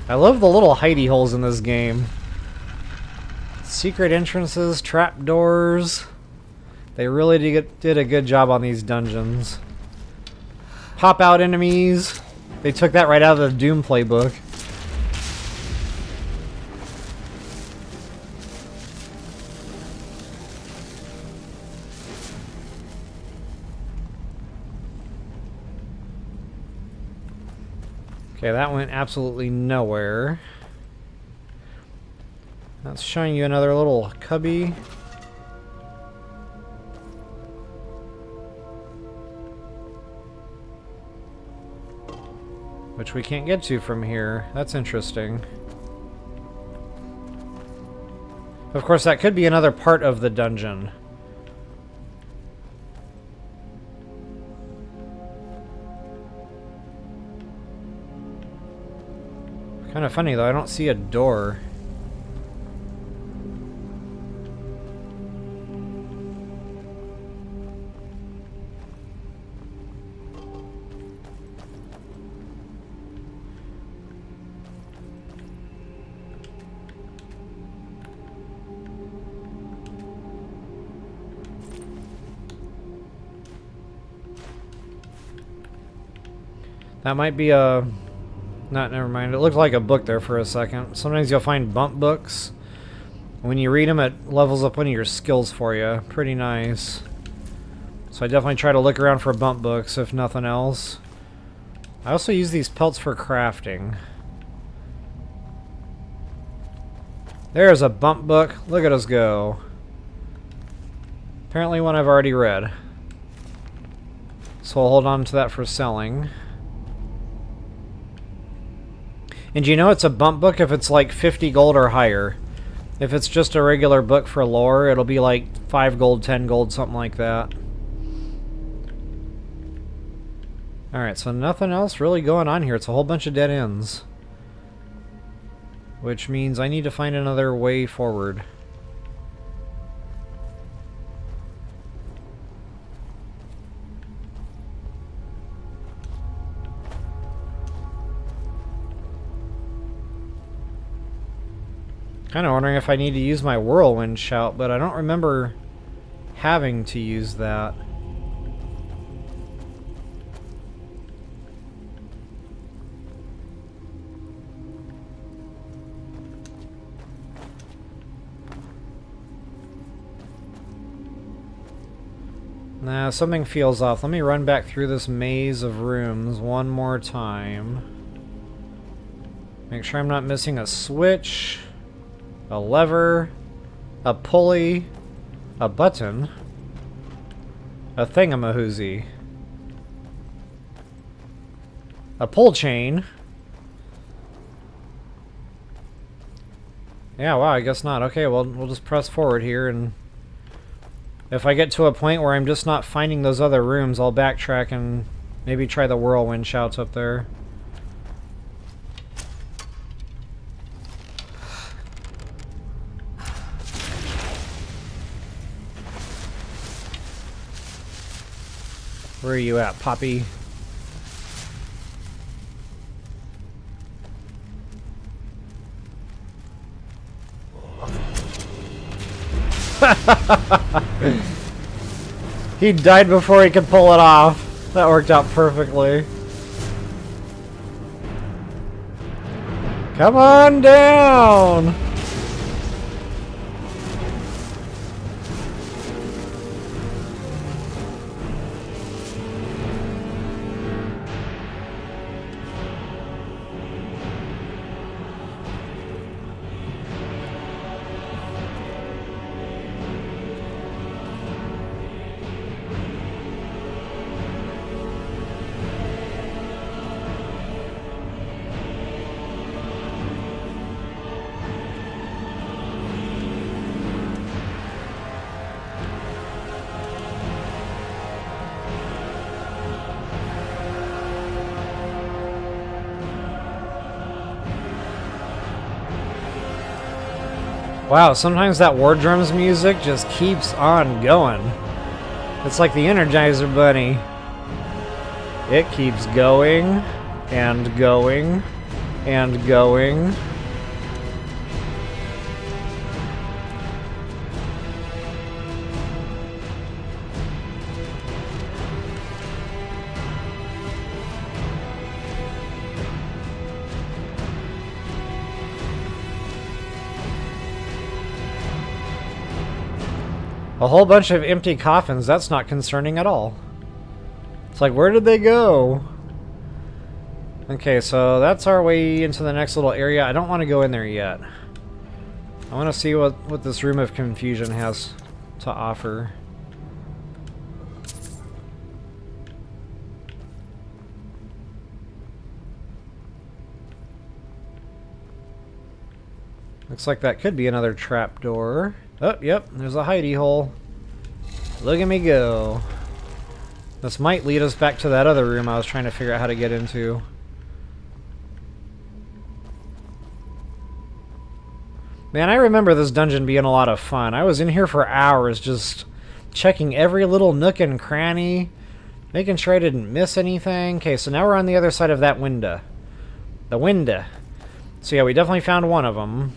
I love the little hidey holes in this game. Secret entrances, trap doors. They really did a good job on these dungeons. Pop out enemies. They took that right out of the Doom playbook. Okay, that went absolutely nowhere. That's showing you another little cubby. Which we can't get to from here. That's interesting. Of course, that could be another part of the dungeon. Kind of funny though, I don't see a door. That might be a... never mind. It looked like a book there for a second. Sometimes you'll find bump books. When you read them, it levels up one of your skills for you. Pretty nice. So I definitely try to look around for bump books, if nothing else. I also use these pelts for crafting. There's a bump book. Look at us go. Apparently one I've already read. So I'll hold on to that for selling. And you know it's a bump book if it's like 50 gold or higher. If it's just a regular book for lore, it'll be like 5 gold, 10 gold, something like that. Alright, so nothing else really going on here. It's a whole bunch of dead ends. Which means I need to find another way forward. Kind of wondering if I need to use my whirlwind shout, but I don't remember having to use that. Nah, something feels off. Let me run back through this maze of rooms one more time. Make sure I'm not missing a switch, a lever, a pulley, a button, a thingamahoozy, a pull chain. Yeah, wow, I guess not. Okay, well, we'll just press forward here, and if I get to a point where I'm just not finding those other rooms, I'll backtrack and maybe try the whirlwind shouts up there. Where are you at, Poppy? He died before he could pull it off. That worked out perfectly. Come on down! Wow, sometimes that war drums music just keeps on going. It's like the Energizer Bunny. It keeps going, and going, and going. A whole bunch of empty coffins, that's not concerning at all. It's like, where did they go? Okay, so that's our way into the next little area. I don't want to go in there yet. I want to see what this Room of Confusion has to offer. Looks like that could be another trapdoor. Oh, yep, there's a hidey hole. Look at me go. This might lead us back to that other room I was trying to figure out how to get into. Man, I remember this dungeon being a lot of fun. I was in here for hours just checking every little nook and cranny, making sure I didn't miss anything. Okay, so now we're on the other side of that window. The window. So yeah, we definitely found one of them.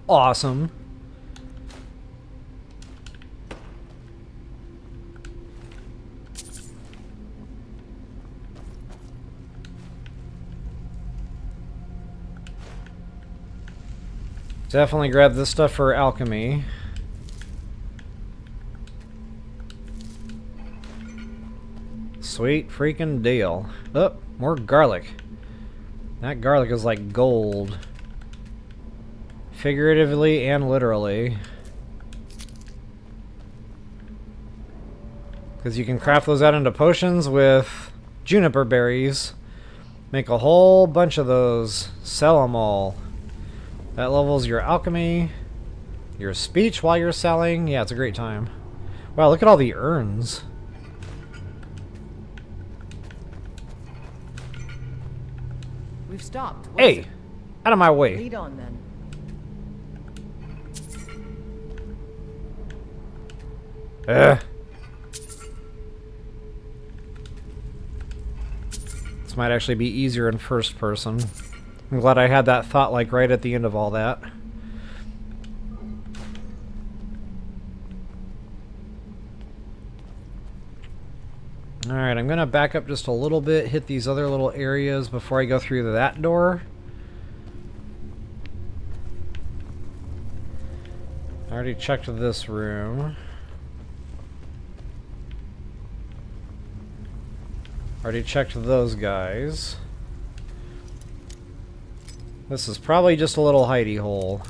Awesome. Definitely grab this stuff for alchemy. Sweet freaking deal. Oh, more garlic. That garlic is like gold. Figuratively and literally. Because you can craft those out into potions with juniper berries. Make a whole bunch of those. Sell them all. That levels your alchemy, your speech while you're selling. Yeah, it's a great time. Wow, look at all the urns. We've stopped. What is Hey! it? Out of my way. Lead on then. This might actually be easier in first person. I'm glad I had that thought like right at the end of all that. Alright, I'm gonna back up just a little bit, hit these other little areas before I go through that door. I already checked this room. Already checked those guys. This is probably just a little hidey hole.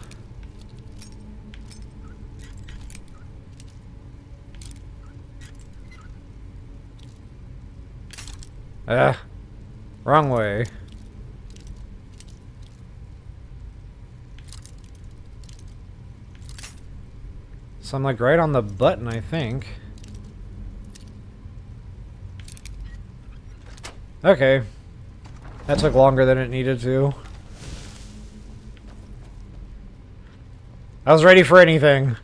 Wrong way. So I'm like right on the button, I think. Okay. That took longer than it needed to. I was ready for anything.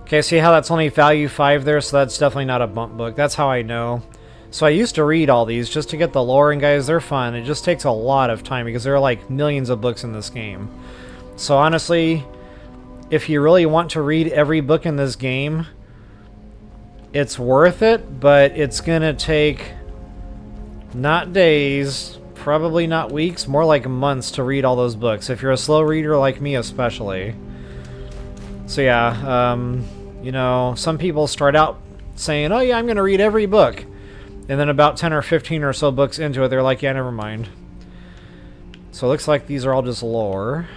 Okay, see how that's only value 5 there, so that's definitely not a bump book. That's how I know. So I used to read all these just to get the lore, and guys, they're fun. It just takes a lot of time because there are like millions of books in this game. So honestly, if you really want to read every book in this game, it's worth it, but it's gonna take not days, probably not weeks, more like months to read all those books, if you're a slow reader like me especially. So yeah, you know, some people start out saying, oh yeah, I'm gonna read every book. And then about 10 or 15 or so books into it, they're like, yeah, never mind. So it looks like these are all just lore.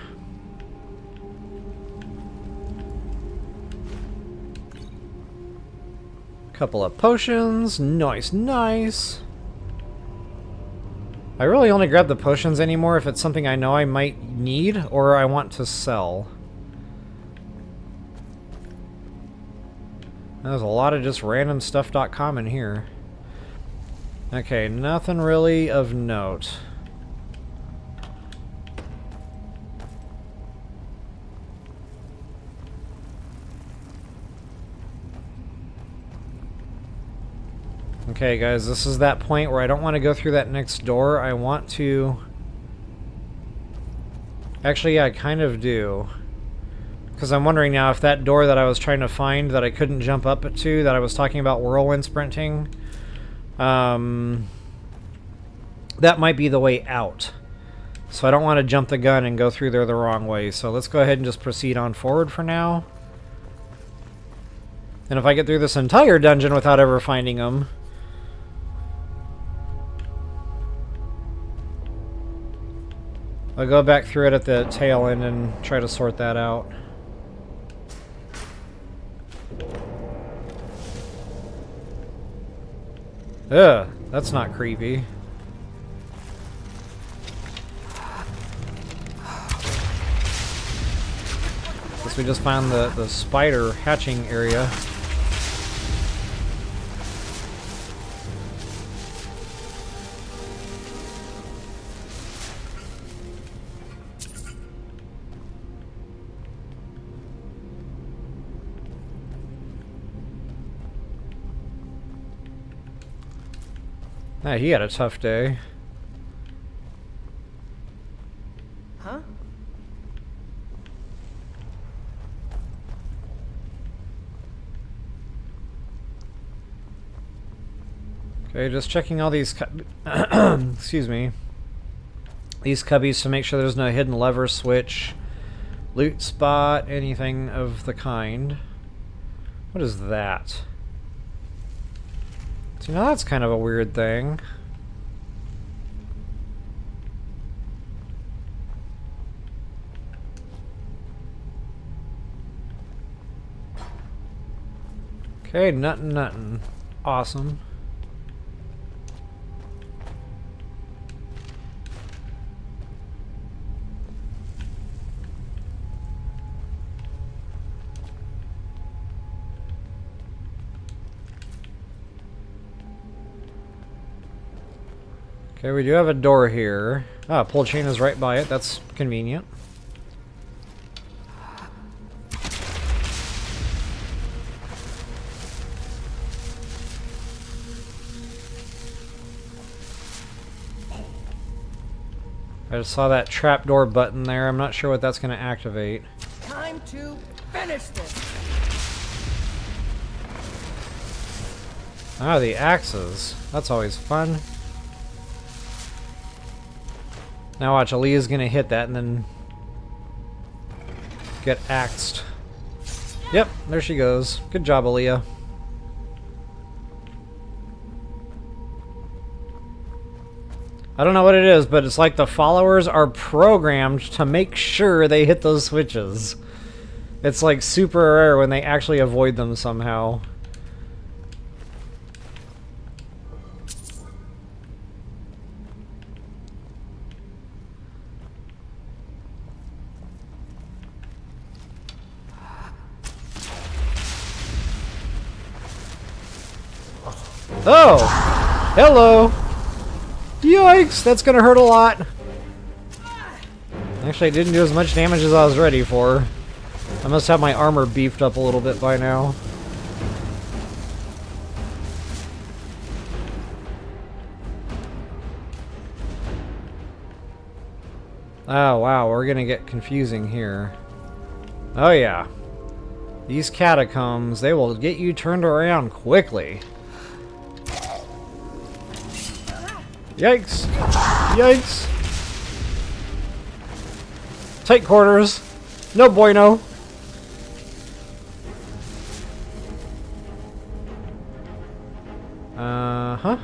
Couple of potions. Nice, nice. I really only grab the potions anymore if it's something I know I might need or I want to sell. There's a lot of just random stuff.com in here. Okay, nothing really of note. Okay, guys, this is that point where I don't want to go through that next door. I want to... Actually, yeah, I kind of do. Because I'm wondering now if that door that I was trying to find that I couldn't jump up to, that I was talking about whirlwind sprinting, that might be the way out. So I don't want to jump the gun and go through there the wrong way. So let's go ahead and just proceed on forward for now. And if I get through this entire dungeon without ever finding them, I'll go back through it at the tail end and try to sort that out. Ugh, that's not creepy. Guess we just found the spider hatching area. Ah, he had a tough day. Huh? Okay, just checking all these excuse me. These cubbies to make sure there's no hidden lever switch, loot spot, anything of the kind. What is that? So, you know, that's kind of a weird thing. Okay, nothing. Awesome. Okay, we do have a door here. Ah, pull chain is right by it. That's convenient. I just saw that trapdoor button there. I'm not sure what that's going to activate. Time to finish this. Ah, the axes. That's always fun. Now watch, Aaliyah's gonna hit that and then get axed. Yep, there she goes. Good job, Aaliyah. I don't know what it is, but it's like the followers are programmed to make sure they hit those switches. It's like super rare when they actually avoid them somehow. Oh! Hello! Yikes! That's gonna hurt a lot! Actually, I didn't do as much damage as I was ready for. I must have my armor beefed up a little bit by now. Oh wow, we're gonna get confusing here. Oh yeah. These catacombs, they will get you turned around quickly. Yikes! Yikes! Tight quarters. No bueno. Uh-huh.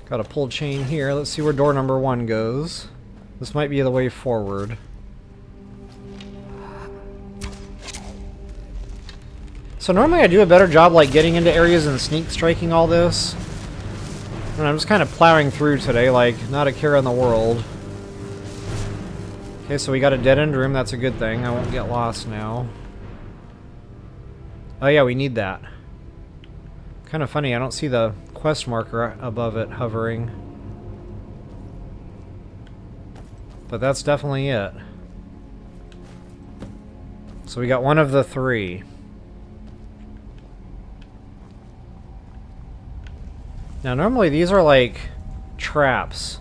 Got a pull chain here. Let's see where door number 1 goes. This might be the way forward. So normally I do a better job like getting into areas and sneak striking all this. And I'm just kind of plowing through today, like, not a care in the world. Okay, so we got a dead-end room. That's a good thing. I won't get lost now. Oh yeah, we need that. Kind of funny, I don't see the quest marker above it hovering. But that's definitely it. So we got one of the 3. Now normally these are like traps.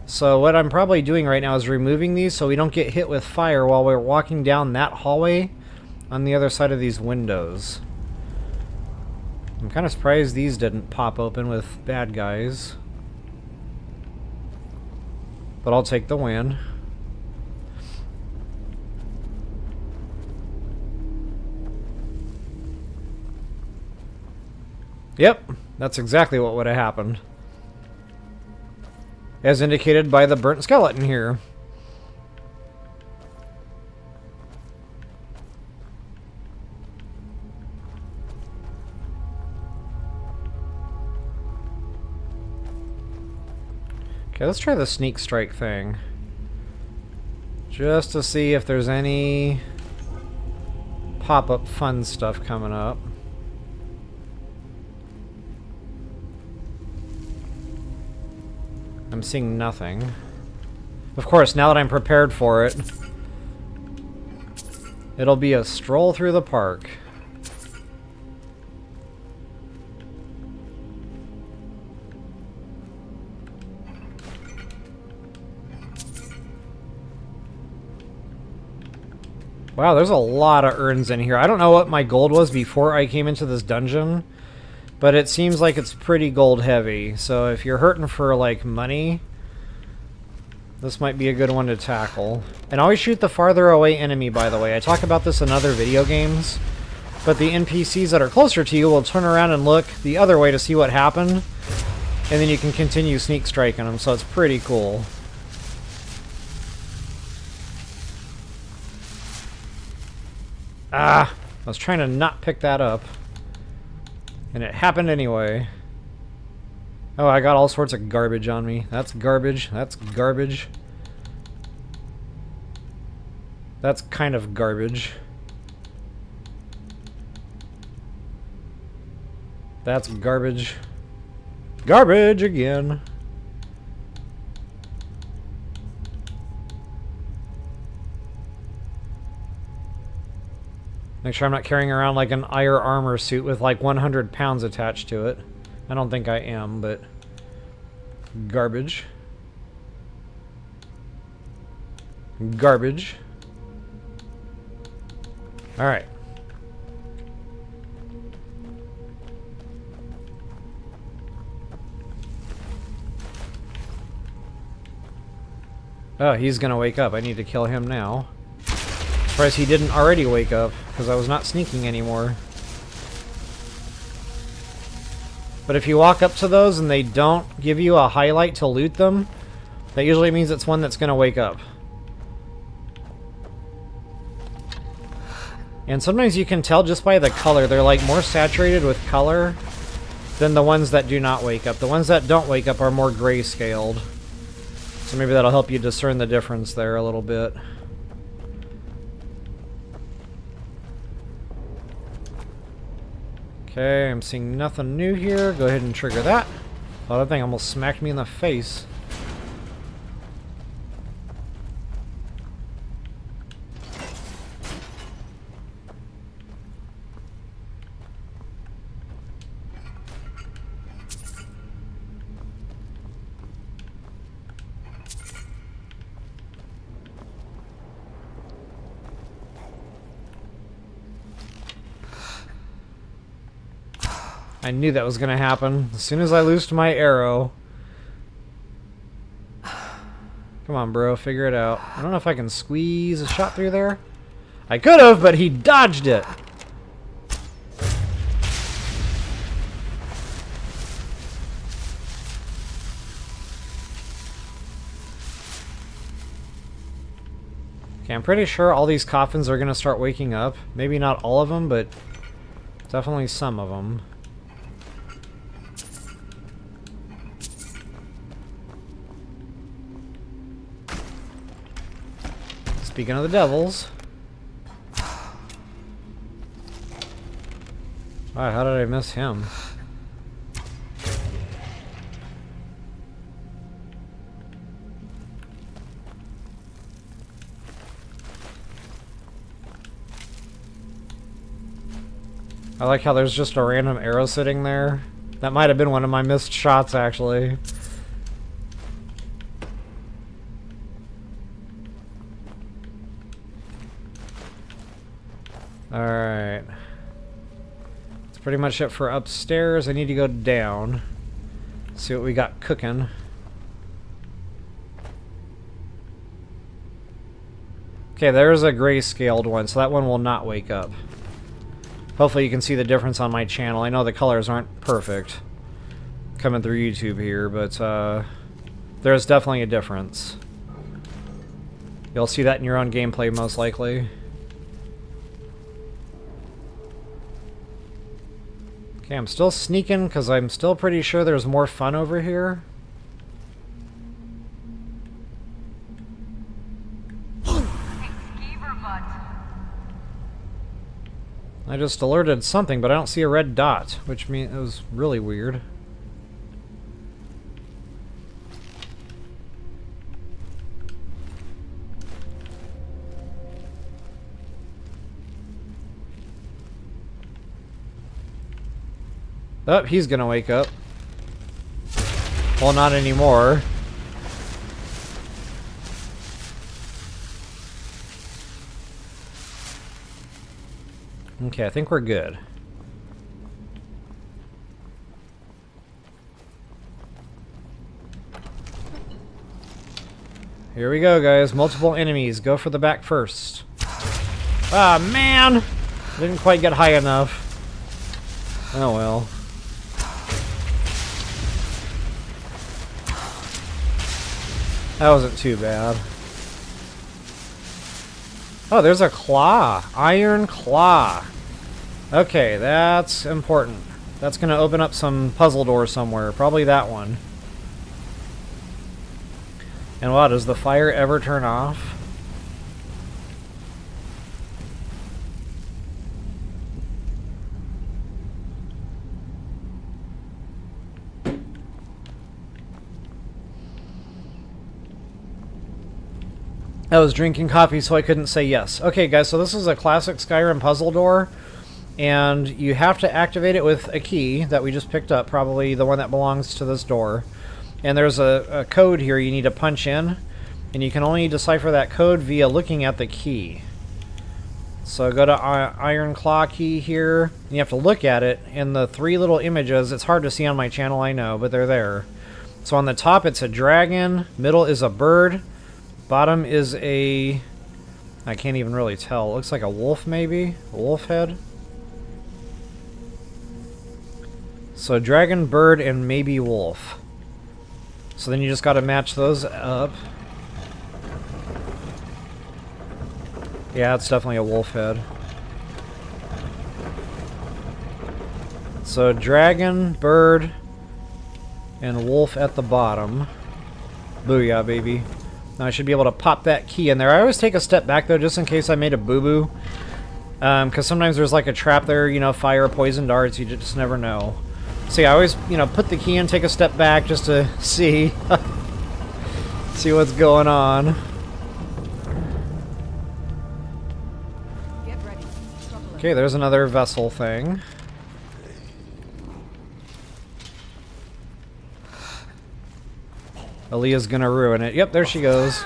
So what I'm probably doing right now is removing these so we don't get hit with fire while we're walking down that hallway on the other side of these windows. I'm kind of surprised these didn't pop open with bad guys. But I'll take the win. Yep, that's exactly what would have happened. As indicated by the burnt skeleton here. Okay, let's try the sneak strike thing. Just to see if there's any pop-up fun stuff coming up. I'm seeing nothing. Of course, now that I'm prepared for it, it'll be a stroll through the park. Wow, there's a lot of urns in here. I don't know what my gold was before I came into this dungeon, but it seems like it's pretty gold heavy. So if you're hurting for like money, this might be a good one to tackle. And always shoot the farther away enemy, by the way. I talk about this in other video games, but the NPCs that are closer to you will turn around and look the other way to see what happened, and then you can continue sneak striking them, so it's pretty cool. Ah, I was trying to not pick that up. And it happened anyway. Oh, I got all sorts of garbage on me. That's garbage. That's garbage. That's kind of garbage. That's garbage. Garbage again. Make sure I'm not carrying around like an iron armor suit with like 100 pounds attached to it. I don't think I am, but garbage. Garbage. Alright. Oh, he's gonna wake up. I need to kill him now. Surprised he didn't already wake up. because I was not sneaking anymore. But if you walk up to those and they don't give you a highlight to loot them, that usually means it's one that's going to wake up. And sometimes you can tell just by the color. They're like more saturated with color than the ones that do not wake up. The ones that don't wake up are more grayscaled. So maybe that'll help you discern the difference there a little bit. Okay, I'm seeing nothing new here. Go ahead and trigger that. Oh, that thing almost smacked me in the face. I knew that was going to happen. As soon as I loosed my arrow. Come on, bro. Figure it out. I don't know if I can squeeze a shot through there. I could have, but he dodged it. Okay, I'm pretty sure all these coffins are going to start waking up. Maybe not all of them, but definitely some of them. Speaking of the devils. Wow, how did I miss him? I like how there's just a random arrow sitting there. That might have been one of my missed shots, actually. Alright. That's pretty much it for upstairs. I need to go down. See what we got cooking. Okay, there's a grayscaled one, so that one will not wake up. Hopefully you can see the difference on my channel. I know the colors aren't perfect coming through YouTube here, but there's definitely a difference. You'll see that in your own gameplay most likely. Okay, I'm still sneaking because I'm still pretty sure there's more fun over here. I just alerted something, but I don't see a red dot, which means it was really weird. Oh, he's gonna wake up. Well, not anymore. Okay, I think we're good. Here we go, guys. Multiple enemies. Go for the back first. Ah, man! Didn't quite get high enough. Oh well. That wasn't too bad. Oh, there's a claw. Iron claw. Okay, that's important. That's going to open up some puzzle doors somewhere. Probably that one. And wow, does the fire ever turn off? I was drinking coffee, so I couldn't say yes. Okay, guys, so this is a classic Skyrim puzzle door, and you have to activate it with a key that we just picked up, probably the one that belongs to this door. And there's a code here you need to punch in, and you can only decipher that code via looking at the key. So go to Iron Claw key here, and you have to look at it, and the three little images, it's hard to see on my channel, I know, but they're there. So on the top it's a dragon, middle is a bird, bottom is a I can't even really tell. It looks like a wolf, maybe? A wolf head? So dragon, bird, and maybe wolf. So then you just gotta match those up. Yeah, it's definitely a wolf head. So dragon, bird, and wolf at the bottom. Booyah, baby. Now I should be able to pop that key in there. I always take a step back, though, just in case I made a boo-boo. Because sometimes there's like a trap there, you know, fire, poison darts, you just never know. See, I always, you know, put the key in, take a step back just to see. See what's going on. Get ready. Okay, there's another vessel thing. Aaliyah's gonna ruin it. Yep, there she goes.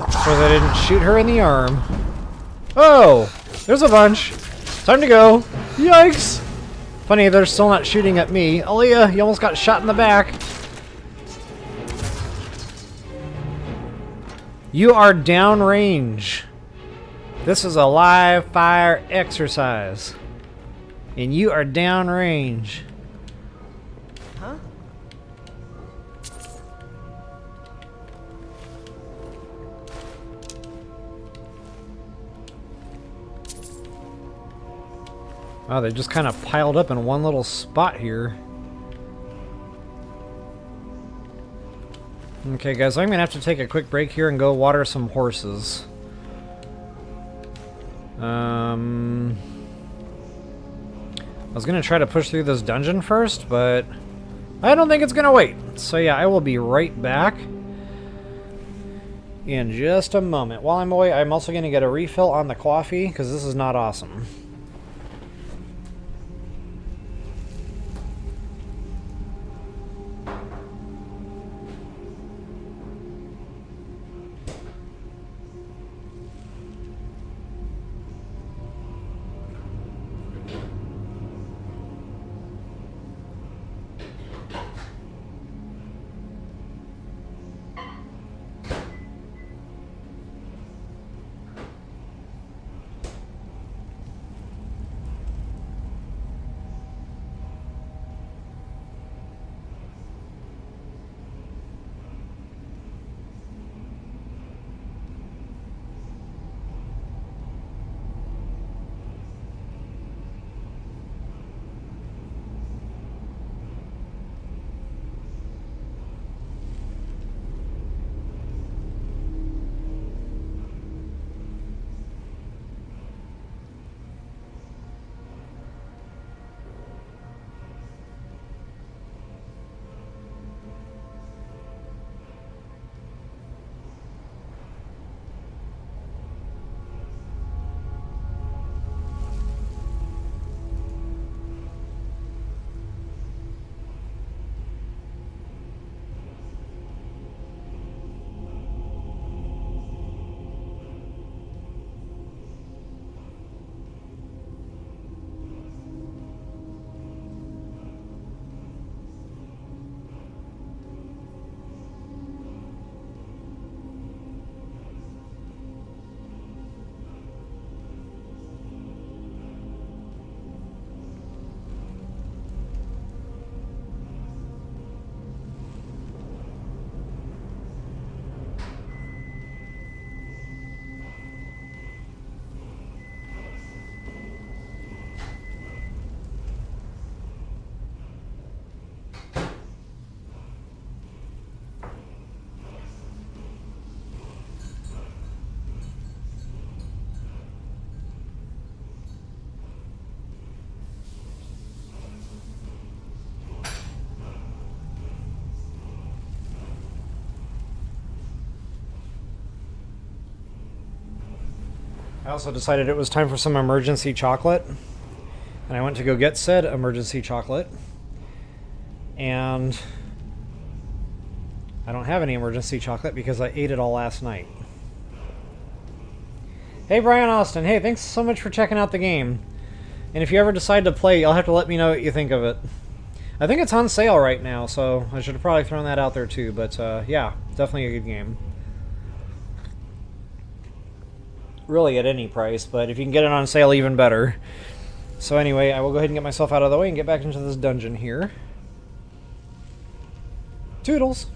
Suppose I didn't shoot her in the arm. Oh! There's a bunch. Time to go. Yikes! Funny, they're still not shooting at me. Aaliyah, you almost got shot in the back. You are downrange. This is a live fire exercise. And you are downrange. Huh? Oh, they just kind of piled up in one little spot here. Okay, guys, I'm going to have to take a quick break here and go water some horses. I was going to try to push through this dungeon first, but I don't think it's going to wait. So yeah, I will be right back in just a moment. While I'm away, I'm also going to get a refill on the coffee, because this is not awesome. I also decided it was time for some emergency chocolate. And I went to go get said emergency chocolate. And I don't have any emergency chocolate because I ate it all last night. Hey Brian Austin, hey, thanks so much for checking out the game. And if you ever decide to play, you'll have to let me know what you think of it. I think it's on sale right now, so I should have probably thrown that out there too. But yeah, definitely a good game. really at any price, but if you can get it on sale, even better. So anyway, I will go ahead and get myself out of the way and get back into this dungeon here. Toodles!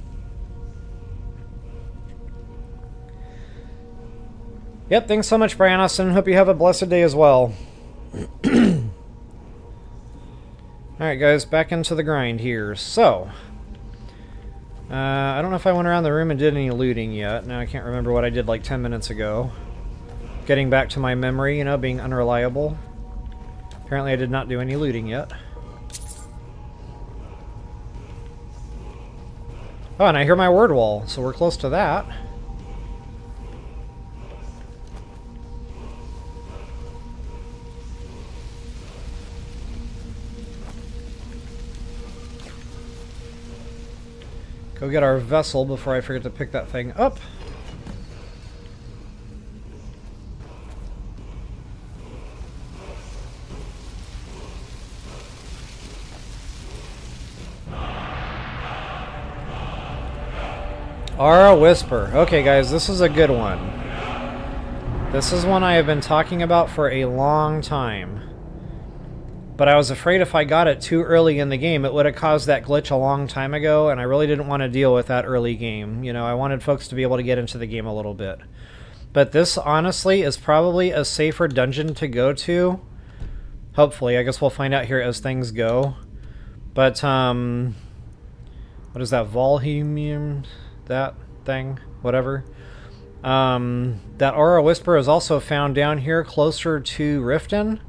Yep, thanks so much, Brian Austin. Hope you have a blessed day as well. Alright guys, back into the grind here. So, I don't know if I went around the room and did any looting yet. Now I can't remember what I did like 10 minutes ago. Getting back to my memory, you know, being unreliable. Apparently I did not do any looting yet. Oh, and I hear my word wall, so we're close to that. Go get our vessel before I forget to pick that thing up. Aura Whisper. Okay guys, this is a good one. This is one I have been talking about for a long time. But I was afraid if I got it too early in the game, it would have caused that glitch a long time ago, and I really didn't want to deal with that early game. You know, I wanted folks to be able to get into the game a little bit. But this, honestly, is probably a safer dungeon to go to. Hopefully. I guess we'll find out here as things go. But, what is that? Volhemium? That thing? Whatever. That Aura Whisper is also found down here closer to Riften.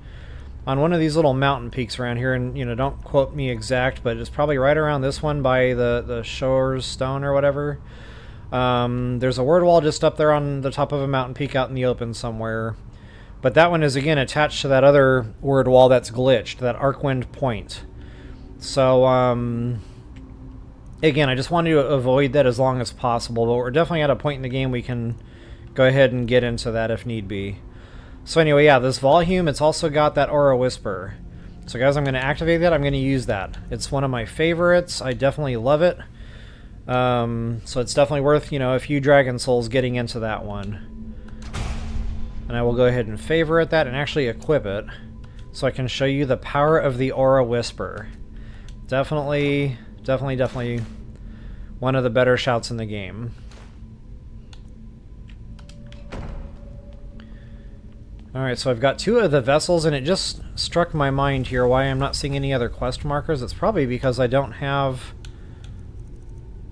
On one of these little mountain peaks around here, and, you know, don't quote me exact, but it's probably right around this one by the Shores Stone or whatever. There's a word wall just up there on the top of a mountain peak out in the open somewhere. But that one is, again, attached to that other word wall that's glitched, that Arcwind Point. So, again, I just wanted to avoid that as long as possible, but we're definitely at a point in the game we can go ahead and get into that if need be. So anyway, yeah, this volume, it's also got that Aura Whisper. So guys, I'm going to activate that. I'm going to use that. It's one of my favorites. I definitely love it. So it's definitely worth, you know, a few Dragon Souls getting into that one. And I will go ahead and favorite that and actually equip it, so I can show you the power of the Aura Whisper. Definitely one of the better shouts in the game. Alright, so I've got 2 of the vessels, and it just struck my mind here why I'm not seeing any other quest markers. It's probably because I don't have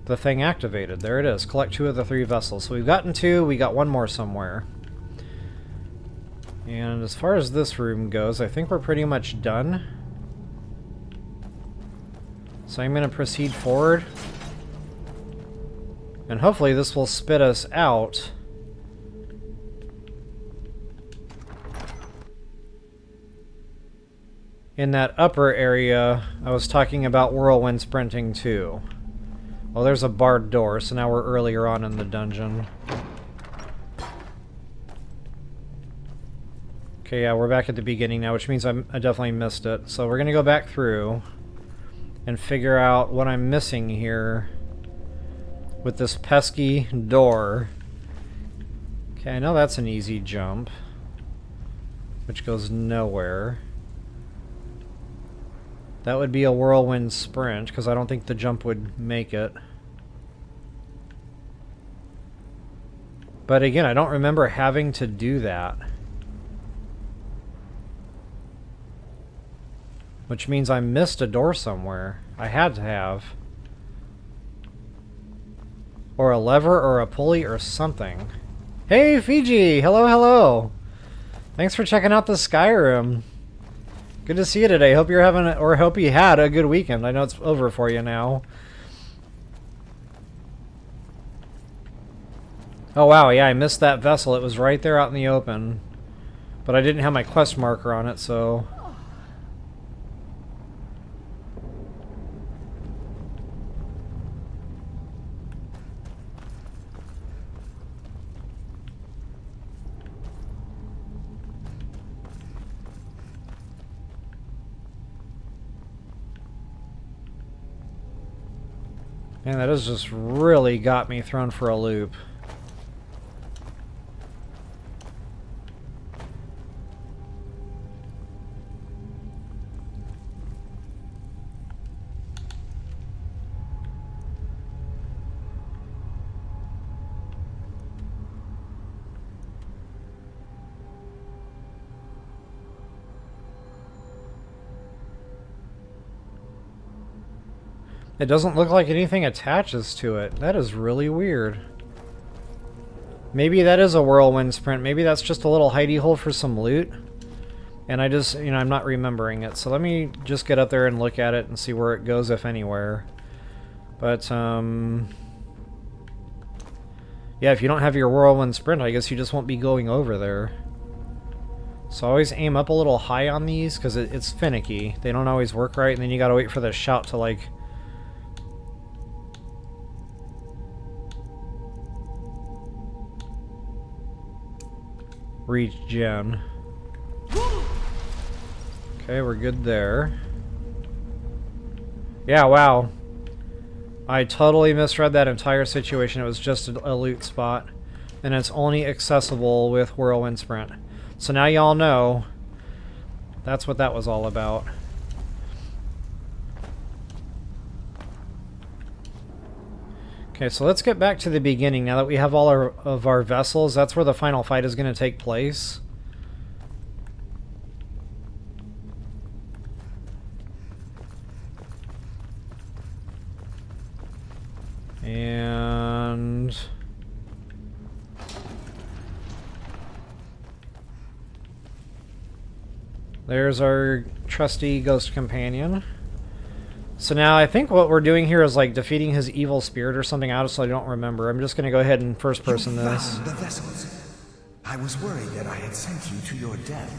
the thing activated. There it is. Collect 2 of the 3 vessels. So we've gotten 2, we got 1 more somewhere. And as far as this room goes, I think we're pretty much done. So I'm going to proceed forward. And hopefully this will spit us out. In that upper area, I was talking about whirlwind sprinting too. Well, there's a barred door, so now we're earlier on in the dungeon. Okay, yeah, we're back at the beginning now, which means I definitely missed it. So we're gonna go back through and figure out what I'm missing here with this pesky door. Okay, I know that's an easy jump, which goes nowhere. That would be a whirlwind sprint, because I don't think the jump would make it. But again, I don't remember having to do that. Which means I missed a door somewhere. I had to have. Or a lever, or a pulley, or something. Hey, Fiji! Hello, hello! Thanks for checking out the Skyrim. Good to see you today. Hope you're having, or hope you had a good weekend. I know it's over for you now. Oh wow, yeah, I missed that vessel. It was right there out in the open. But I didn't have my quest marker on it, so... Man, that has just really got me thrown for a loop. It doesn't look like anything attaches to it. That is really weird. Maybe that is a whirlwind sprint. Maybe that's just a little hidey hole for some loot. And I just, you know, I'm not remembering it. So let me just get up there and look at it and see where it goes, if anywhere. But, yeah, if you don't have your whirlwind sprint, I guess you just won't be going over there. So always aim up a little high on these, because it's finicky. They don't always work right, and then you gotta wait for the shout to, like... regen. Okay, we're good there. Yeah, wow. I totally misread that entire situation. It was just a loot spot. And it's only accessible with Whirlwind Sprint. So now y'all know that's what that was all about. Okay, so let's get back to the beginning. Now that we have all of our vessels, that's where the final fight is going to take place. And... there's our trusty ghost companion. So now I think what we're doing here is like defeating his evil spirit or something out, so I don't remember. I'm just going to go ahead and first person this. The vessels. I was worried that I had sent you to your death.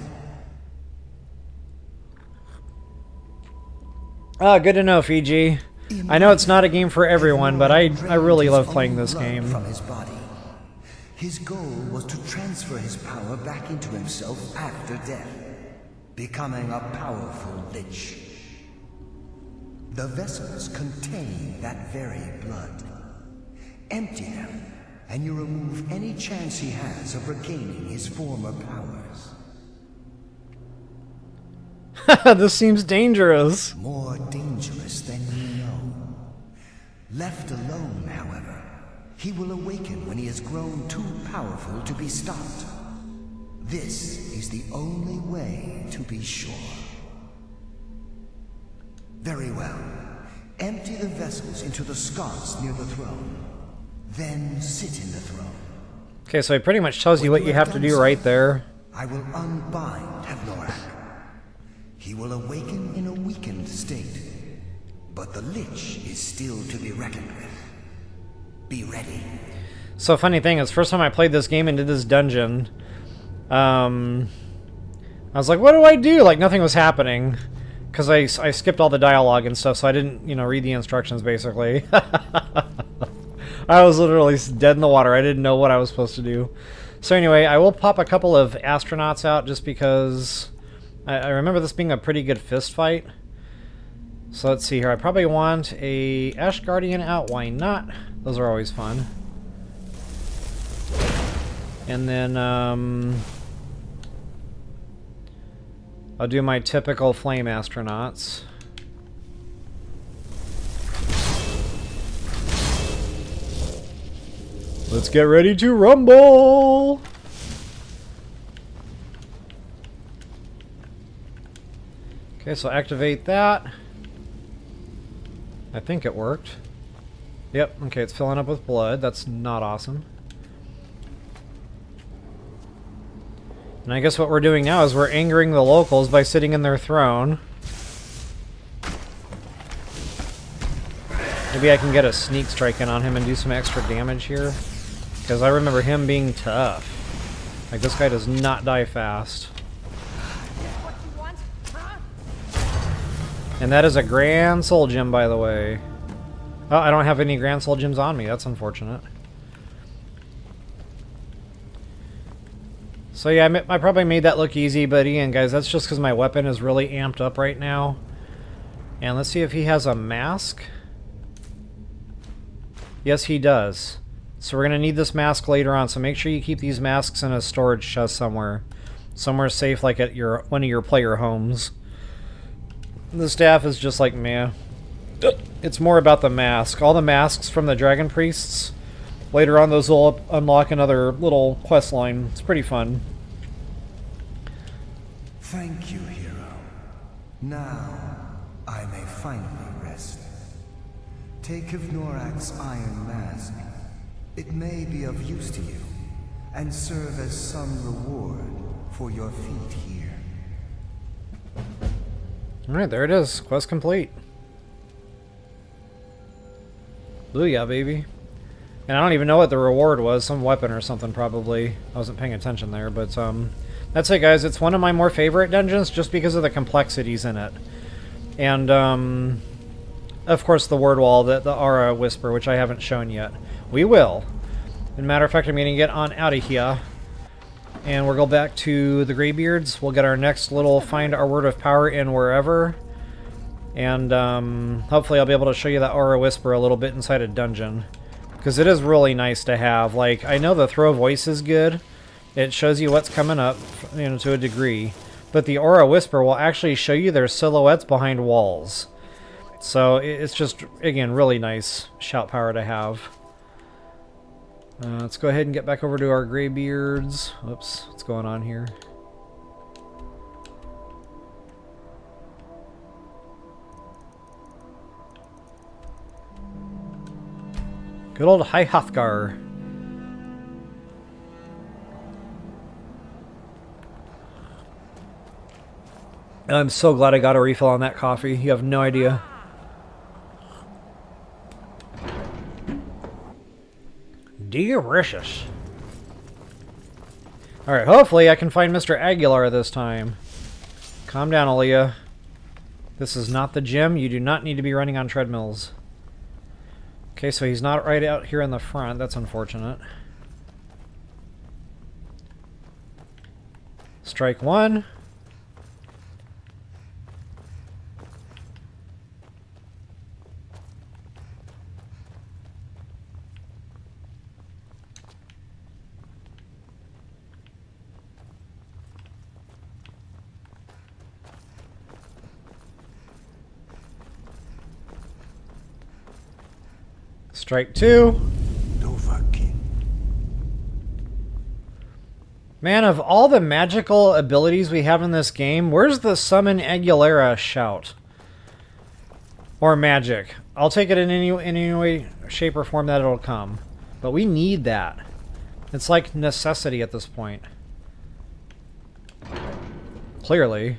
Ah, good to know, Fiji. I know it's not a game for everyone, but I really love playing this game. From his body. His goal was to transfer his power back into himself after death, becoming a powerful lich. The vessels contain that very blood. Empty them, and you remove any chance he has of regaining his former powers. This seems dangerous. More dangerous than you know. Left alone, however, he will awaken when he has grown too powerful to be stopped. This is the only way to be sure. Very well. Empty the vessels into the sconce near the throne. Then sit in the throne. Okay, so it pretty much tells you what you have to do right there. I will unbind Havnorak. He will awaken in a weakened state, but the Lich is still to be reckoned with. Be ready. So funny thing is, first time I played this game and did this dungeon, I was like, what do I do? Like, nothing was happening. Because I skipped all the dialogue and stuff, so I didn't, you know, read the instructions, basically. I was literally dead in the water. I didn't know what I was supposed to do. So anyway, I will pop a couple of astronauts out just because I remember this being a pretty good fist fight. So let's see here. I probably want a Ash Guardian out. Why not? Those are always fun. And then, I'll do my typical flame astronauts. Let's get ready to rumble! Okay, so activate that. I think it worked. Yep, okay, it's filling up with blood. That's not awesome. And I guess what we're doing now is we're angering the locals by sitting in their throne. Maybe I can get a sneak strike in on him and do some extra damage here. Because I remember him being tough. Like, this guy does not die fast. And that is a Grand Soul Gem, by the way. Oh, I don't have any Grand Soul Gems on me. That's unfortunate. So yeah, I probably made that look easy, but again, guys, that's just because my weapon is really amped up right now. And let's see if he has a mask. Yes, he does. So we're going to need this mask later on, so make sure you keep these masks in a storage chest somewhere. Somewhere safe, like at one of your player homes. The staff is just like, meh. It's more about the mask. All the masks from the Dragon Priests, later on those will unlock another little quest line. It's pretty fun. Thank you, hero. Now, I may finally rest. Take Norak's iron mask. It may be of use to you, and serve as some reward for your feat here. Alright, there it is. Quest complete. Booyah, baby. And I don't even know what the reward was. Some weapon or something, probably. I wasn't paying attention there, but that's it, guys. It's one of my more favorite dungeons just because of the complexities in it. And, of course, the word wall, the aura whisper, which I haven't shown yet. We will. As a matter of fact, I'm going to get on out of here. And we'll go back to the Greybeards. We'll get our next little find our word of power in wherever. And hopefully I'll be able to show you that aura whisper a little bit inside a dungeon. Because it is really nice to have. Like, I know the throw voice is good. It shows you what's coming up, you know, to a degree. But the aura whisper will actually show you their silhouettes behind walls. So it's just, again, really nice shout power to have. Let's go ahead and get back over to our Greybeards. Whoops, what's going on here? Good old High Hrothgar. I'm so glad I got a refill on that coffee. You have no idea. Delicious. Alright, hopefully I can find Mr. Aguilar this time. Calm down, Aaliyah. This is not the gym. You do not need to be running on treadmills. Okay, so he's not right out here in the front. That's unfortunate. Strike one. Strike two. Man, of all the magical abilities we have in this game, where's the Summon Aguilera shout? Or magic. I'll take it in any way, shape, or form that it'll come. But we need that. It's like necessity at this point. Clearly.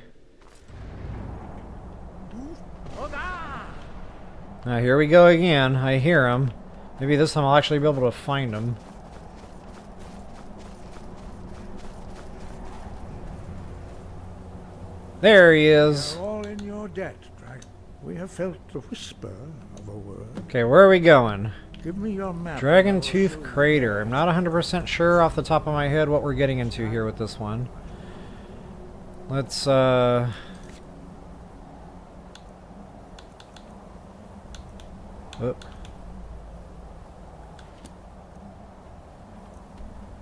Now here we go again. I hear him. Maybe this time I'll actually be able to find him. There he is. We are all in your debt, Dragon. We have felt the whisper of a word. Okay, where are we going? Give me your map. Dragon Tooth Crater. I'm not 100% sure off the top of my head what we're getting into here with this one. Let's,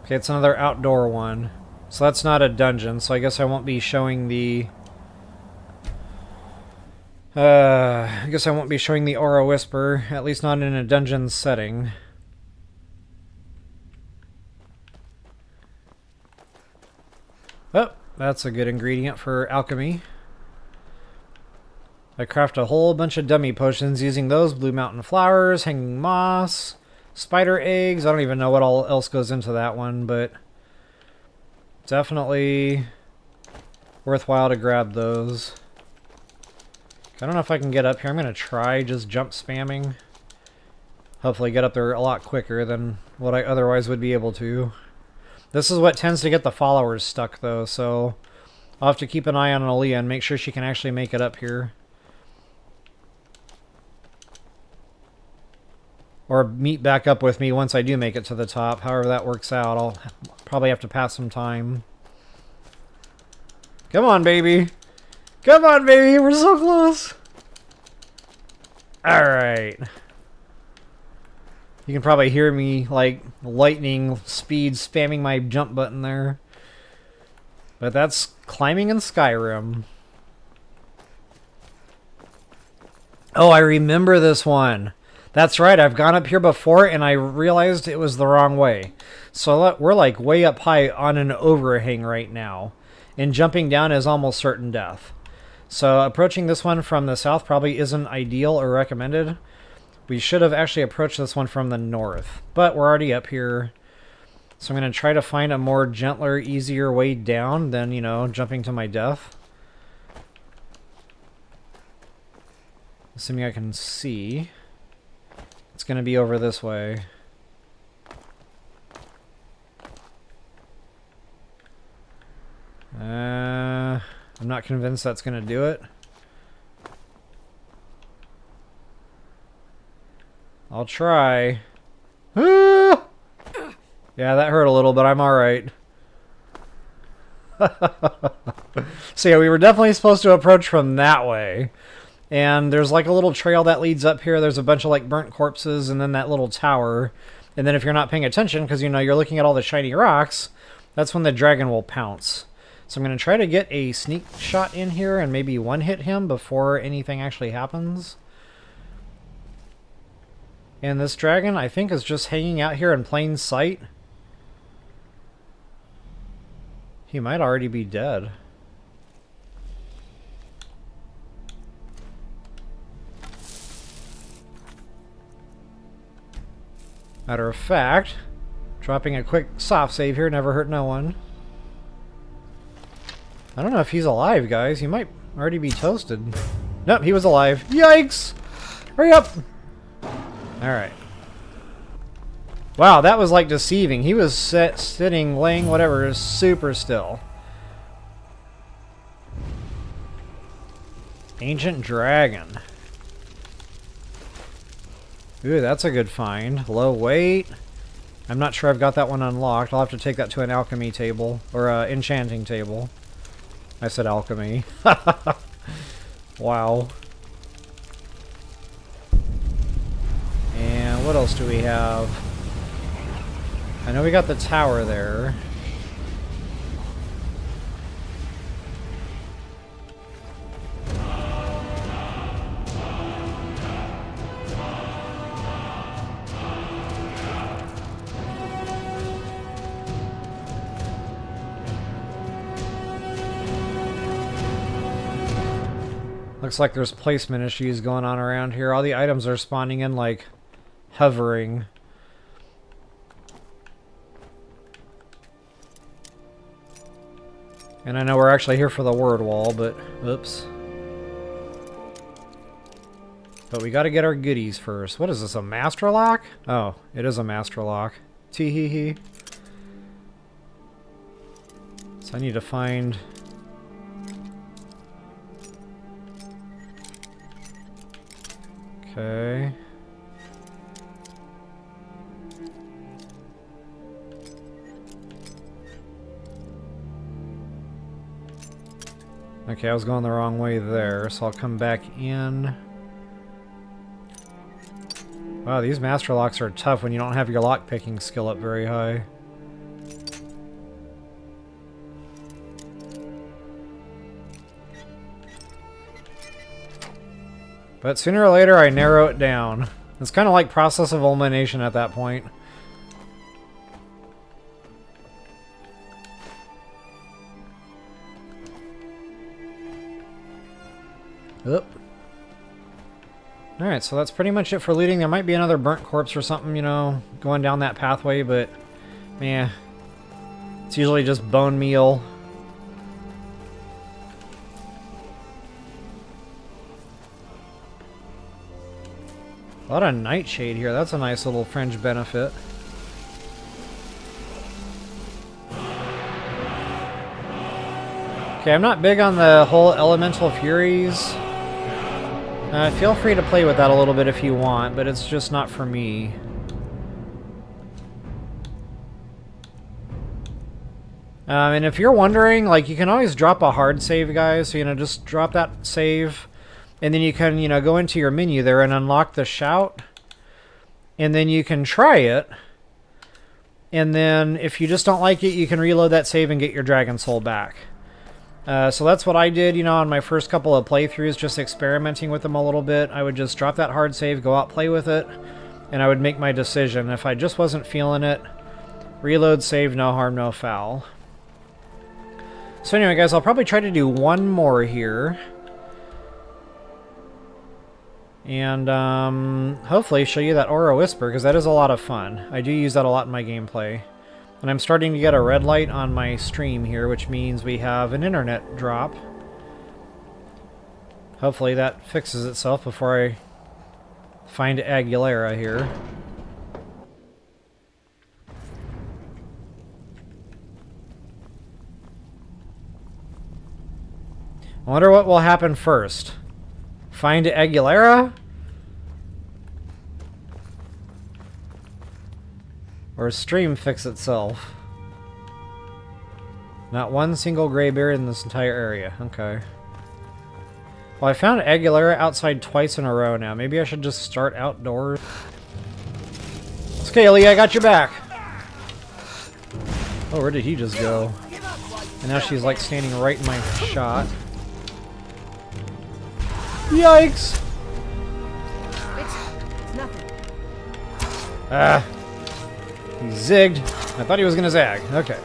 Okay, it's another outdoor one. So that's not a dungeon, so I guess I won't be showing the... I guess I won't be showing the Aura Whisper, at least not in a dungeon setting. Oh, that's a good ingredient for alchemy. I craft a whole bunch of dummy potions using those. Blue Mountain Flowers, Hanging Moss, Spider Eggs. I don't even know what all else goes into that one, but definitely worthwhile to grab those. I don't know if I can get up here. I'm going to try just jump spamming. Hopefully get up there a lot quicker than what I otherwise would be able to. This is what tends to get the followers stuck, though, so I'll have to keep an eye on Aaliyah and make sure she can actually make it up here. Or meet back up with me once I do make it to the top. However that works out, I'll probably have to pass some time. Come on, baby. Come on, baby. We're so close. Alright. You can probably hear me, like, lightning speed spamming my jump button there. But that's climbing in Skyrim. Oh, I remember this one. That's right, I've gone up here before and I realized it was the wrong way. So we're like way up high on an overhang right now. And jumping down is almost certain death. So approaching this one from the south probably isn't ideal or recommended. We should have actually approached this one from the north, but we're already up here. So I'm going to try to find a more gentler, easier way down than, you know, jumping to my death. Assuming I can see. It's going to be over this way. I'm not convinced that's going to do it. I'll try. Ah! Yeah, that hurt a little, but I'm alright. So yeah, we were definitely supposed to approach from that way. And there's like a little trail that leads up here. There's a bunch of like burnt corpses and then that little tower. And then if you're not paying attention, because you know you're looking at all the shiny rocks, that's when the dragon will pounce. So I'm going to try to get a sneak shot in here and maybe one-hit him before anything actually happens. And this dragon, I think, is just hanging out here in plain sight. He might already be dead. Matter of fact, dropping a quick soft save here, never hurt no one. I don't know if he's alive, guys. He might already be toasted. Nope, he was alive. Yikes! Hurry up! Alright. Wow, that was like deceiving. He was sitting, laying, whatever, super still. Ancient Dragon. Ooh, that's a good find. Low weight. I'm not sure I've got that one unlocked. I'll have to take that to an alchemy table. Or enchanting table. I said alchemy. Wow. And what else do we have? I know we got the tower there. Looks like there's placement issues going on around here. All the items are spawning in like hovering. And I know we're actually here for the word wall, but oops. But we gotta get our goodies first. What is this, a master lock? Oh, it is a master lock. Tee-hee-hee. So I need to find... Okay. Okay, I was going the wrong way there, so I'll come back in. Wow, these master locks are tough when you don't have your lock-picking skill up very high. But sooner or later, I narrow it down. It's kind of like process of elimination at that point. Oop. Alright, so that's pretty much it for looting. There might be another burnt corpse or something, you know, going down that pathway, but... man, it's usually just bone meal. A lot of nightshade here. That's a nice little fringe benefit. Okay, I'm not big on the whole elemental furies. Feel free to play with that a little bit if you want, but it's just not for me. And if you're wondering, like, you can always drop a hard save, guys. So, you know, just drop that save. And then you can, you know, go into your menu there and unlock the shout. And then you can try it. And then if you just don't like it, you can reload that save and get your dragon soul back. So that's what I did, you know, on my first couple of playthroughs, just experimenting with them a little bit. I would just drop that hard save, go out, play with it, and I would make my decision. If I just wasn't feeling it, reload, save, no harm, no foul. So anyway, guys, I'll probably try to do one more here. And hopefully show you that Aura Whisper, because that is a lot of fun. I do use that a lot in my gameplay. And I'm starting to get a red light on my stream here, which means we have an internet drop. Hopefully that fixes itself before I find Aguilera here. I wonder what will happen first. Find Aguilera? Or stream fix itself? Not one single Greybeard in this entire area. Okay. Well, I found Aguilera outside twice in a row now. Maybe I should just start outdoors. Scaly, I got your back! Oh, where did he just go? And now she's like standing right in my shot. Yikes! It's nothing. Ah. He zigged. I thought he was gonna zag. Okay.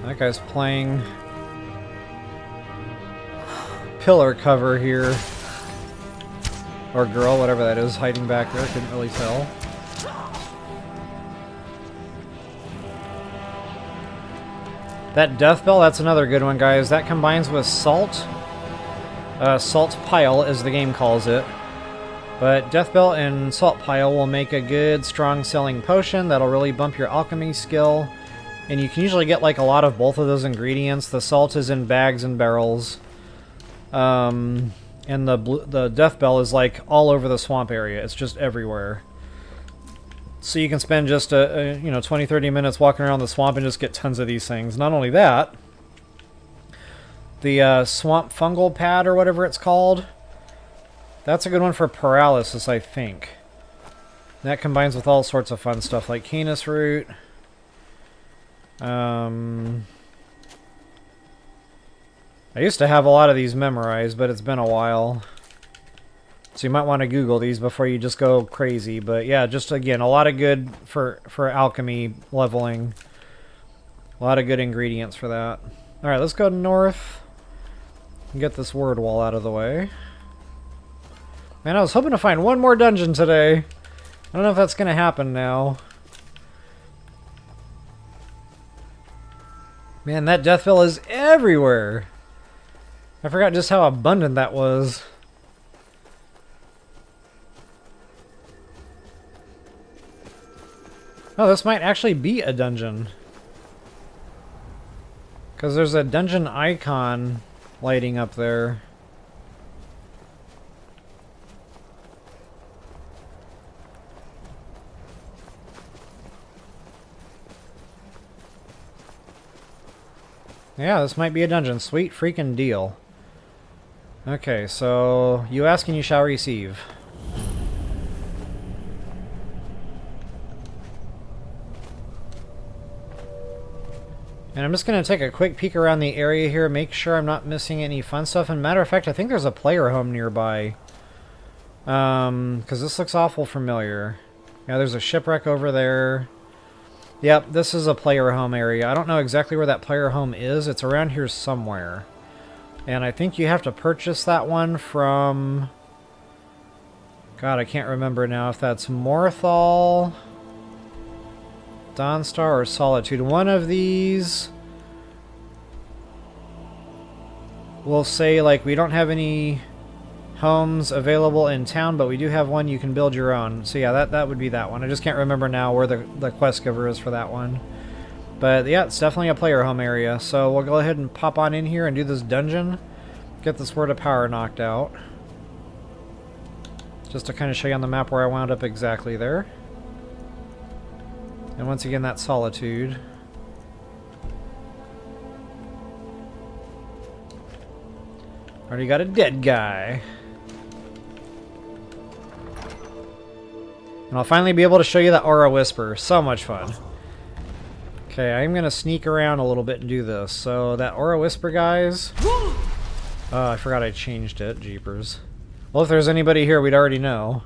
That guy's playing pillar cover here. Or girl, whatever that is, hiding back there. Couldn't really tell. That death bell, that's another good one, guys. That combines with salt. Salt pile, as the game calls it. But death bell and salt pile will make a good, strong selling potion that'll really bump your alchemy skill. And you can usually get like a lot of both of those ingredients. The salt is in bags and barrels. And the death bell is like all over the swamp area. It's just everywhere. So you can spend just 20-30 minutes walking around the swamp and just get tons of these things. Not only that, the swamp fungal pad or whatever it's called, that's a good one for paralysis, I think. That combines with all sorts of fun stuff like canis root. I used to have a lot of these memorized, but it's been a while. So you might want to Google these before you just go crazy. But yeah, just again, a lot of good for alchemy leveling. A lot of good ingredients for that. Alright, let's go north and get this word wall out of the way. Man, I was hoping to find one more dungeon today. I don't know if that's going to happen now. Man, that death bell is everywhere. I forgot just how abundant that was. Oh, this might actually be a dungeon. Because there's a dungeon icon lighting up there. Yeah, this might be a dungeon. Sweet freaking deal. Okay, so you ask and you shall receive. And I'm just going to take a quick peek around the area here, make sure I'm not missing any fun stuff. And matter of fact, I think there's a player home nearby. Because this looks awful familiar. Yeah, there's a shipwreck over there. Yep, this is a player home area. I don't know exactly where that player home is. It's around here somewhere. And I think you have to purchase that one from... God, I can't remember now if that's Morthal, Dawnstar, or Solitude. One of these will say, like, we don't have any homes available in town, but we do have one you can build your own. So yeah, that would be that one. I just can't remember now where the quest giver is for that one. But yeah, it's definitely a player home area. So we'll go ahead and pop on in here and do this dungeon. Get this Word of Power knocked out. Just to kind of show you on the map where I wound up exactly there. And once again, that Solitude. Already got a dead guy. And I'll finally be able to show you the Aura Whisper. So much fun. Okay, I'm going to sneak around a little bit and do this. So that Aura Whisper, guys... Oh, I forgot I changed it. Jeepers. Well, if there's anybody here, we'd already know.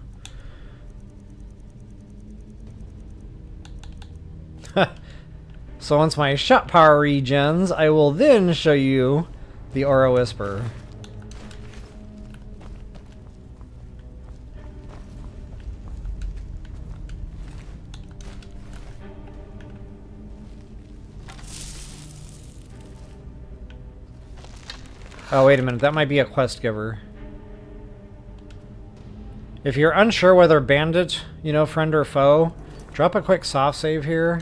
So once my shot power regens, I will then show you the Aura Whisper. Oh, wait a minute. That might be a quest giver. If you're unsure whether bandit, you know, friend or foe, drop a quick soft save here.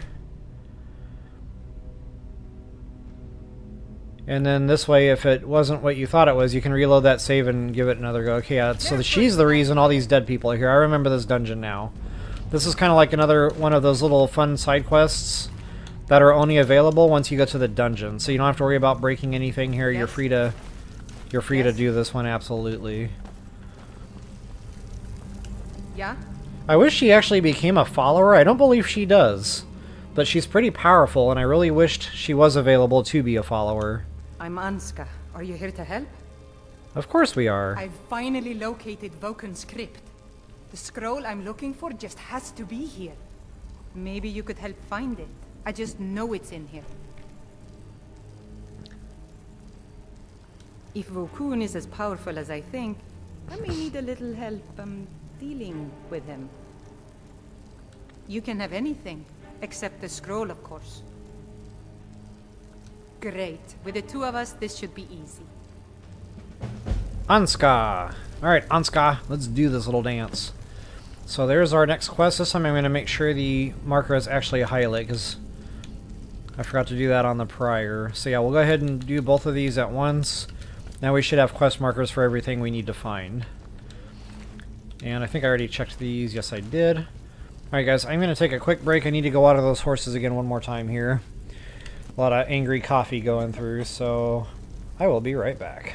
And then this way, if it wasn't what you thought it was, you can reload that save and give it another go. Okay, yeah, so she's the reason all these dead people are here. I remember this dungeon now. This is kind of like another one of those little fun side quests that are only available once you go to the dungeon. So you don't have to worry about breaking anything here. You're free to do this one, absolutely. Yeah? I wish she actually became a follower. I don't believe she does. But she's pretty powerful, and I really wished she was available to be a follower. I'm Anska. Are you here to help? Of course we are. I've finally located Voken's crypt. The scroll I'm looking for just has to be here. Maybe you could help find it. I just know it's in here. If Vokun is as powerful as I think, I may need a little help dealing with him. You can have anything, except the scroll, of course. Great. With the two of us, this should be easy. Anska! Alright, Anska, let's do this little dance. So there's our next quest. This time I'm going to make sure the marker is actually a highlight, because I forgot to do that on the prior. So yeah, we'll go ahead and do both of these at once. Now we should have quest markers for everything we need to find. And I think I already checked these. Yes, I did. Alright guys, I'm going to take a quick break. I need to go out of those horses again one more time here. A lot of angry coffee going through, so I will be right back.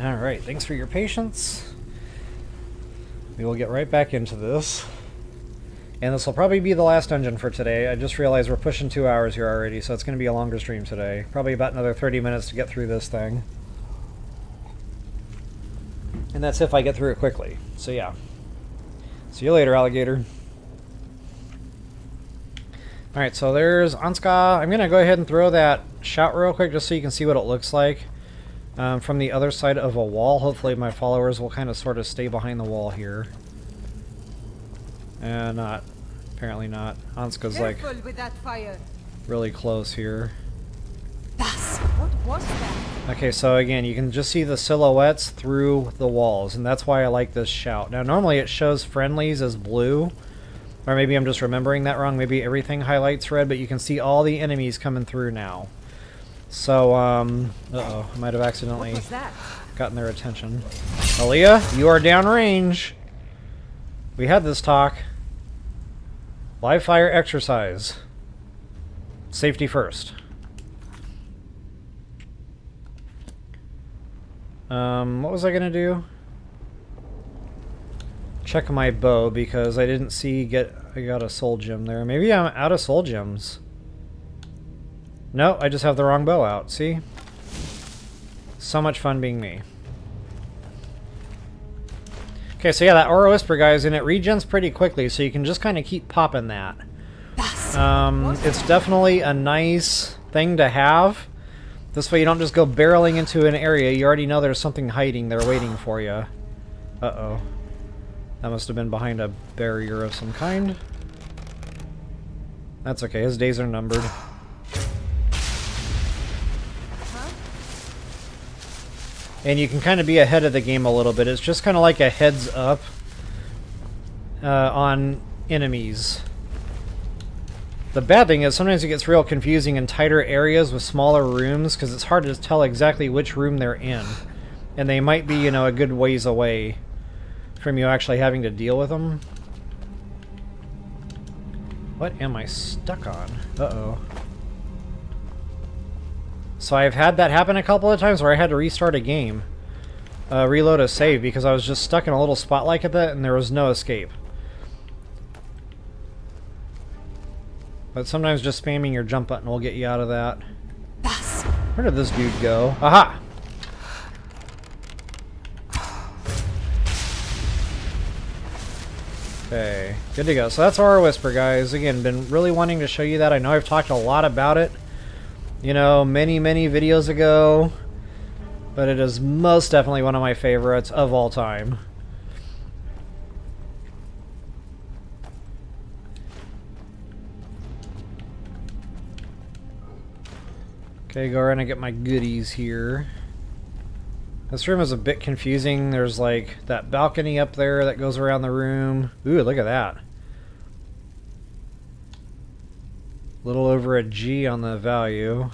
Alright, thanks for your patience. We will get right back into this. And this will probably be the last dungeon for today. I just realized we're pushing 2 hours here already, so it's going to be a longer stream today. Probably about another 30 minutes to get through this thing. And that's if I get through it quickly. So yeah. See you later, alligator. Alright, so there's Anska. I'm going to go ahead and throw that shout real quick just so you can see what it looks like. From the other side of a wall. Hopefully my followers will kind of sort of stay behind the wall here. Not. Apparently not. Anska's like with that fire. really close here. What was that? Okay, so again, you can just see the silhouettes through the walls, and that's why I like this shout. Now normally it shows friendlies as blue, or maybe I'm just remembering that wrong. Maybe everything highlights red, but you can see all the enemies coming through now. So, uh-oh, I might have accidentally gotten their attention. Aaliyah, you are downrange. We had this talk. Live fire exercise. Safety first. What was I gonna do? Check my bow, because I didn't see I got a soul gem there. Maybe I'm out of soul gems. No, I just have the wrong bow out, see? So much fun being me. Okay, so yeah, that Aura Whisper, guys, and it regens pretty quickly, so you can just kind of keep popping that. It's definitely a nice thing to have. This way you don't just go barreling into an area. You already know there's something hiding there waiting for you. Uh-oh. That must have been behind a barrier of some kind. That's okay, his days are numbered. And you can kind of be ahead of the game a little bit. It's just kind of like a heads up on enemies. The bad thing is sometimes it gets real confusing in tighter areas with smaller rooms because it's hard to tell exactly which room they're in. And they might be, you know, a good ways away from you actually having to deal with them. What am I stuck on? Uh-oh. So I've had that happen a couple of times where I had to restart a game. Reload a save because I was just stuck in a little spot like that and there was no escape. But sometimes just spamming your jump button will get you out of that. Where did this dude go? Aha! Okay, good to go. So that's Aura Whisper, guys. Again, been really wanting to show you that. I know I've talked a lot about it, you know, many videos ago, but it is most definitely one of my favorites of all time. Okay, go around and get my goodies here. This room is a bit confusing. There's like that balcony up there that goes around the room. Ooh, look at that. Little over a G on the value.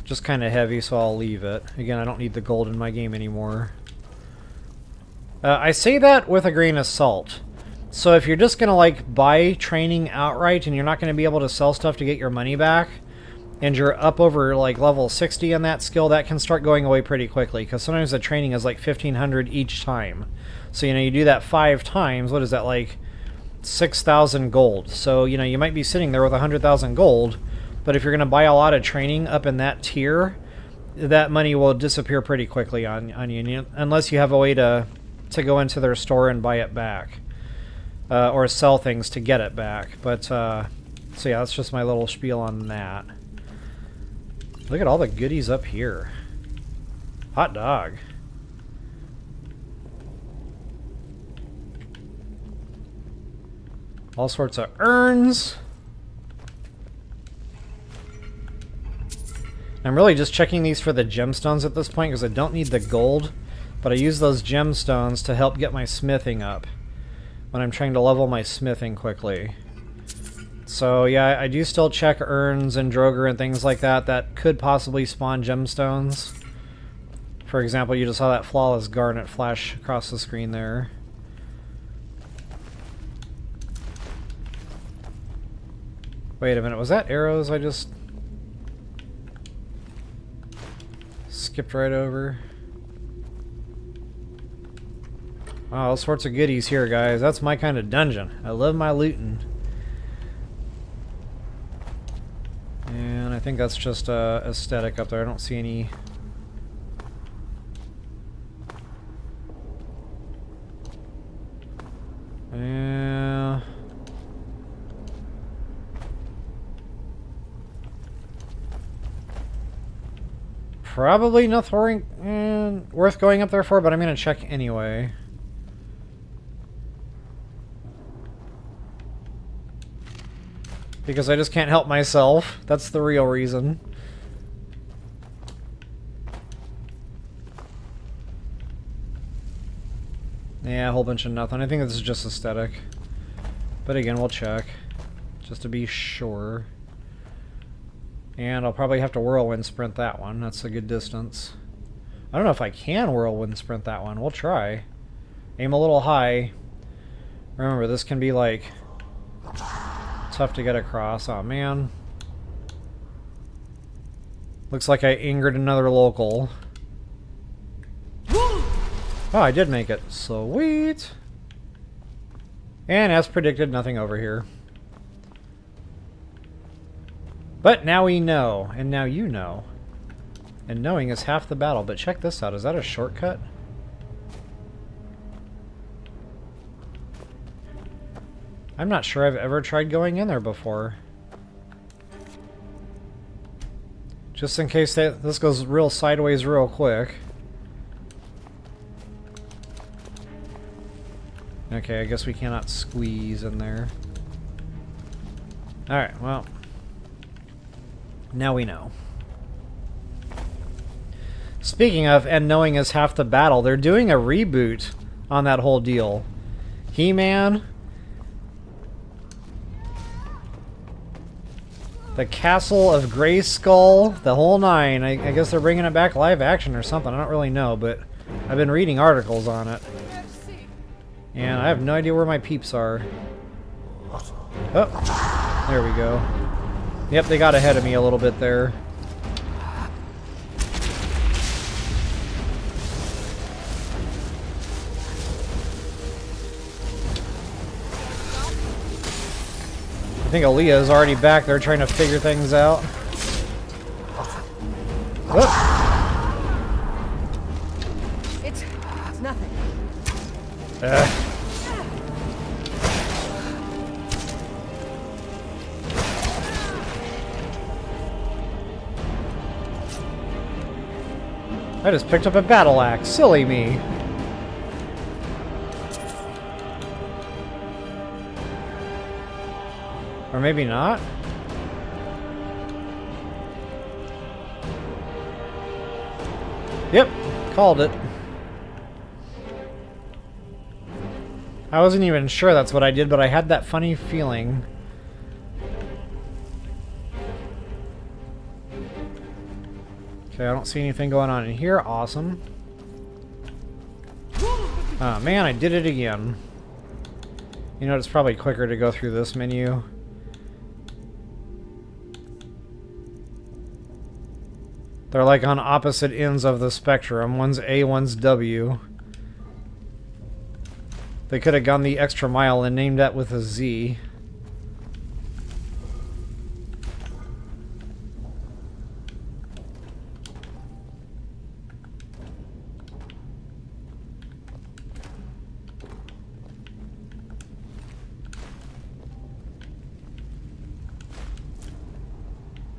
Just kind of heavy, so I'll leave it. Again, I don't need the gold in my game anymore. I say that with a grain of salt. So if you're just going to like buy training outright and you're not going to be able to sell stuff to get your money back, and you're up over like level 60 on that skill, that can start going away pretty quickly because sometimes the training is like 1,500 each time. So, you know, you do that 5 times, what is that, like 6,000 gold. So, you know, you might be sitting there with 100,000 gold, but if you're going to buy a lot of training up in that tier, that money will disappear pretty quickly on you, unless you have a way to go into their store and buy it back. Or sell things to get it back. But, so yeah, that's just my little spiel on that. Look at all the goodies up here. Hot dog. All sorts of urns. I'm really just checking these for the gemstones at this point because I don't need the gold, but I use those gemstones to help get my smithing up when I'm trying to level my smithing quickly. So yeah, I do still check urns and Droger and things like that that could possibly spawn gemstones. For example, you just saw that flawless garnet flash across the screen there. Wait a minute, was that arrows I just skipped right over? Wow, all sorts of goodies here, guys. That's my kind of dungeon. I love my looting. And I think that's just aesthetic up there. I don't see any... Yeah... Probably nothing worth going up there for, but I'm going to check anyway. Because I just can't help myself. That's the real reason. Yeah, a whole bunch of nothing. I think this is just aesthetic. But again, we'll check. Just to be sure. And I'll probably have to whirlwind sprint that one. That's a good distance. I don't know if I can whirlwind sprint that one. We'll try. Aim a little high. Remember, this can be like tough to get across. Oh man. Looks like I angered another local. Oh, I did make it. Sweet. And as predicted, nothing over here. But now we know, and now you know. And knowing is half the battle. But check this out. Is that a shortcut? I'm not sure I've ever tried going in there before. Just in case this goes real sideways real quick. Okay, I guess we cannot squeeze in there. Alright, well. Now we know. Speaking of, and knowing is half the battle, they're doing a reboot on that whole deal. He-Man. The Castle of Grayskull, the whole nine. I guess they're bringing it back live action or something. I don't really know, but I've been reading articles on it. And I have no idea where my peeps are. Oh, there we go. Yep, they got ahead of me a little bit there. I think Aaliyah is already back there trying to figure things out. It's nothing. I just picked up a battle axe. Silly me. Or maybe not. Yep, called it. I wasn't even sure that's what I did, but I had that funny feeling. Okay, I don't see anything going on in here. Awesome. Oh man, I did it again. You know, it's probably quicker to go through this menu. They're like on opposite ends of the spectrum. One's A, one's W. They could have gone the extra mile and named that with a Z.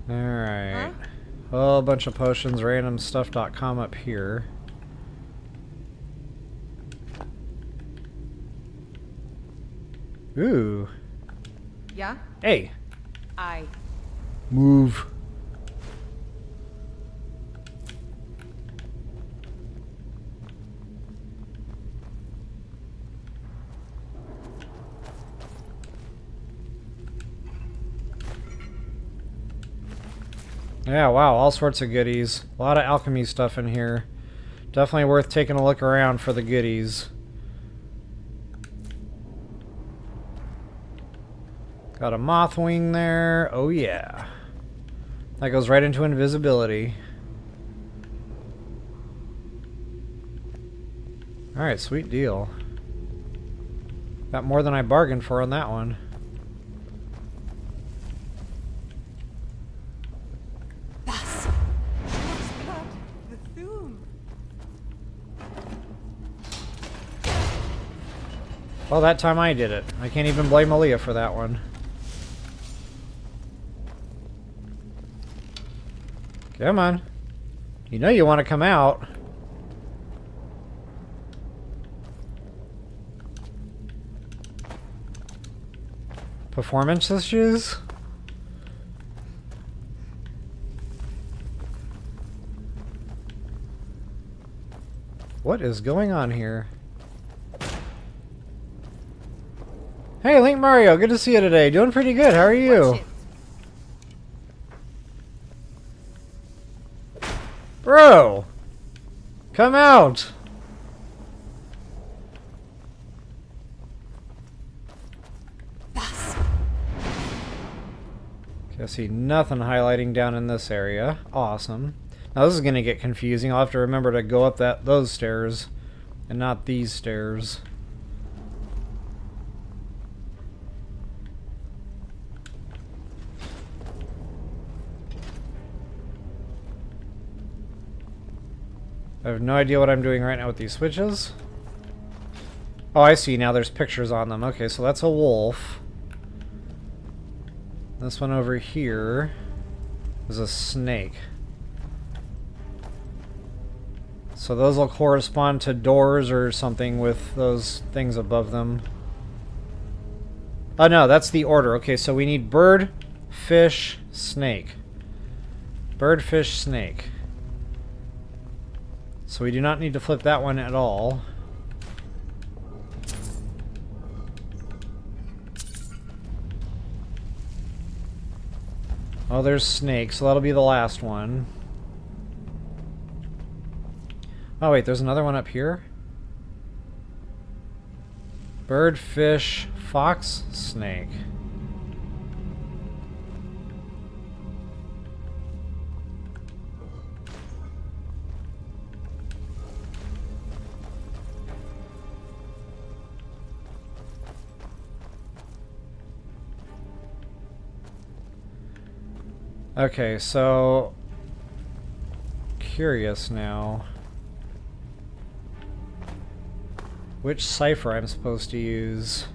Alright. Oh, a bunch of potions, randomstuff.com up here. Ooh. Yeah? Hey. I. Move. Yeah, wow, all sorts of goodies. A lot of alchemy stuff in here. Definitely worth taking a look around for the goodies. Got a moth wing there. Oh yeah. That goes right into invisibility. Alright, sweet deal. Got more than I bargained for on that one. Well, that time I did it. I can't even blame Aaliyah for that one. Come on. You know you want to come out. Performance issues? What is going on here? Hey, Link Mario, good to see you today. Doing pretty good. How are you? Bro! Come out! Okay, I see nothing highlighting down in this area. Awesome. Now this is going to get confusing. I'll have to remember to go up those stairs and not these stairs. I have no idea what I'm doing right now with these switches. Oh, I see. Now there's pictures on them. Okay, so that's a wolf. This one over here is a snake. So those will correspond to doors or something with those things above them. Oh no, that's the order. Okay, so we need bird, fish, snake. Bird, fish, snake. So we do not need to flip that one at all. Oh, there's snake, so that'll be the last one. Oh wait, there's another one up here? Bird, fish, fox, snake. Okay, so curious now. Which cipher I'm supposed to use?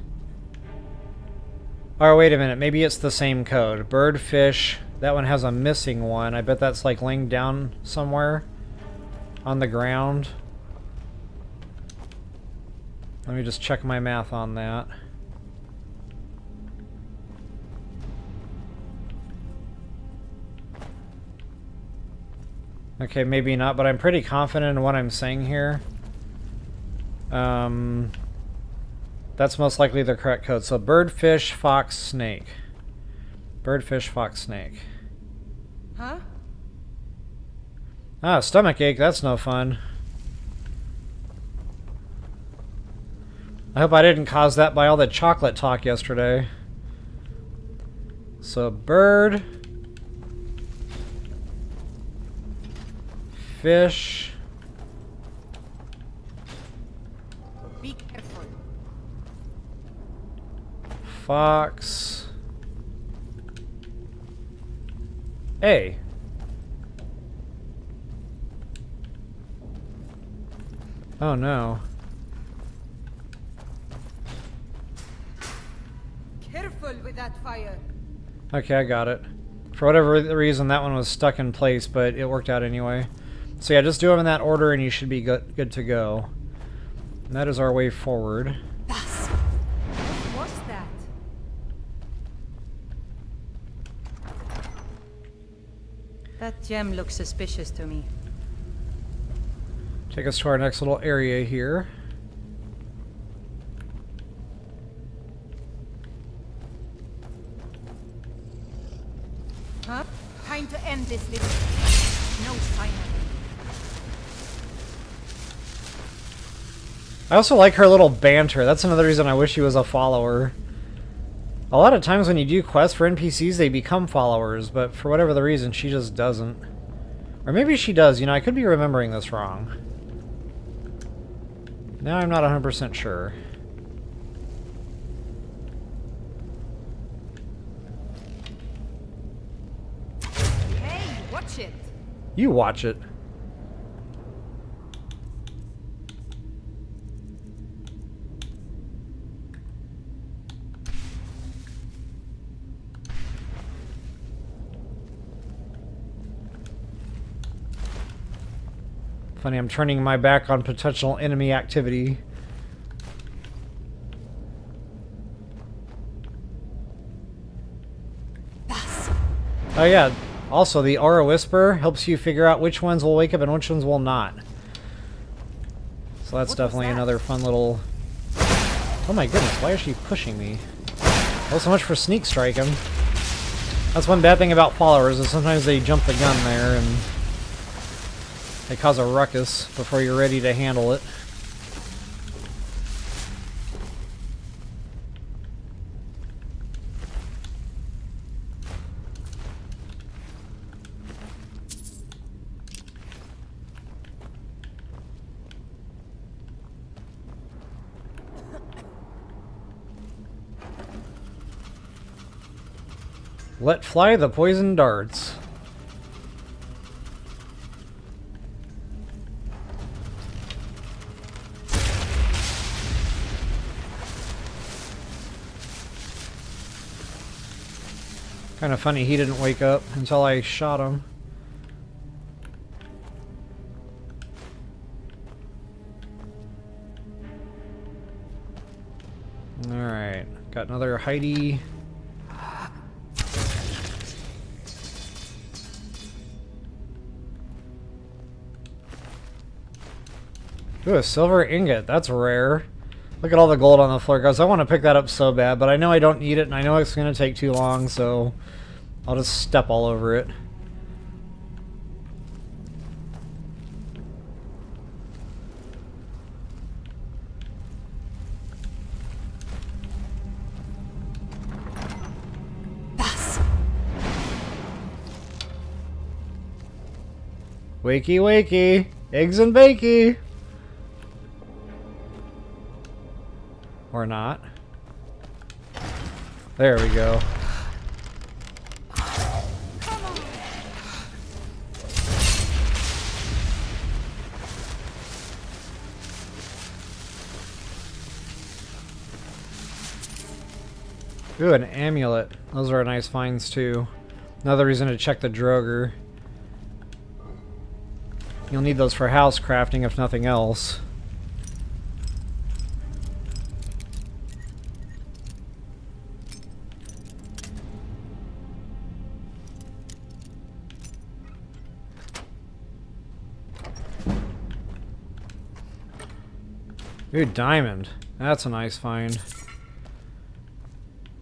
Oh, wait a minute. Maybe it's the same code. Bird, fish. That one has a missing one. I bet that's like laying down somewhere on the ground. Let me just check my math on that. Okay, maybe not, but I'm pretty confident in what I'm saying here. That's most likely the correct code. So bird, fish, fox, snake. Bird, fish, fox, snake. Huh? Ah, stomach ache. That's no fun. I hope I didn't cause that by all the chocolate talk yesterday. So bird, fish. Be careful. Fox. A. Oh no. Careful with that fire. Okay, I got it. For whatever reason, that one was stuck in place, but it worked out anyway. So yeah, just do them in that order and you should be good to go. And that is our way forward. What was that? That gem looks suspicious to me. Take us to our next little area here. Huh? Time to end this little... No sign of it. I also like her little banter. That's another reason I wish she was a follower. A lot of times when you do quests for NPCs, they become followers, but for whatever the reason, she just doesn't. Or maybe she does, you know, I could be remembering this wrong. Now I'm not 100% sure. Hey, watch it! You watch it. Funny, I'm turning my back on potential enemy activity. Oh yeah, also the Aura Whisper helps you figure out which ones will wake up and which ones will not. So that's definitely another fun little... Oh my goodness, why is she pushing me? Well, so much for sneak striking. That's one bad thing about followers, is sometimes they jump the gun there and they cause a ruckus before you're ready to handle it. Let fly the poison darts. Kind of funny he didn't wake up until I shot him. Alright, got another Heidi. Ooh, a silver ingot. That's rare. Look at all the gold on the floor, guys. I want to pick that up so bad, but I know I don't need it, and I know it's going to take too long, so I'll just step all over it. Wakey, wakey. Eggs and bakey. Or not. There we go. Ooh, an amulet. Those are nice finds too. Another reason to check the Droger. You'll need those for house crafting if nothing else. Ooh, diamond. That's a nice find.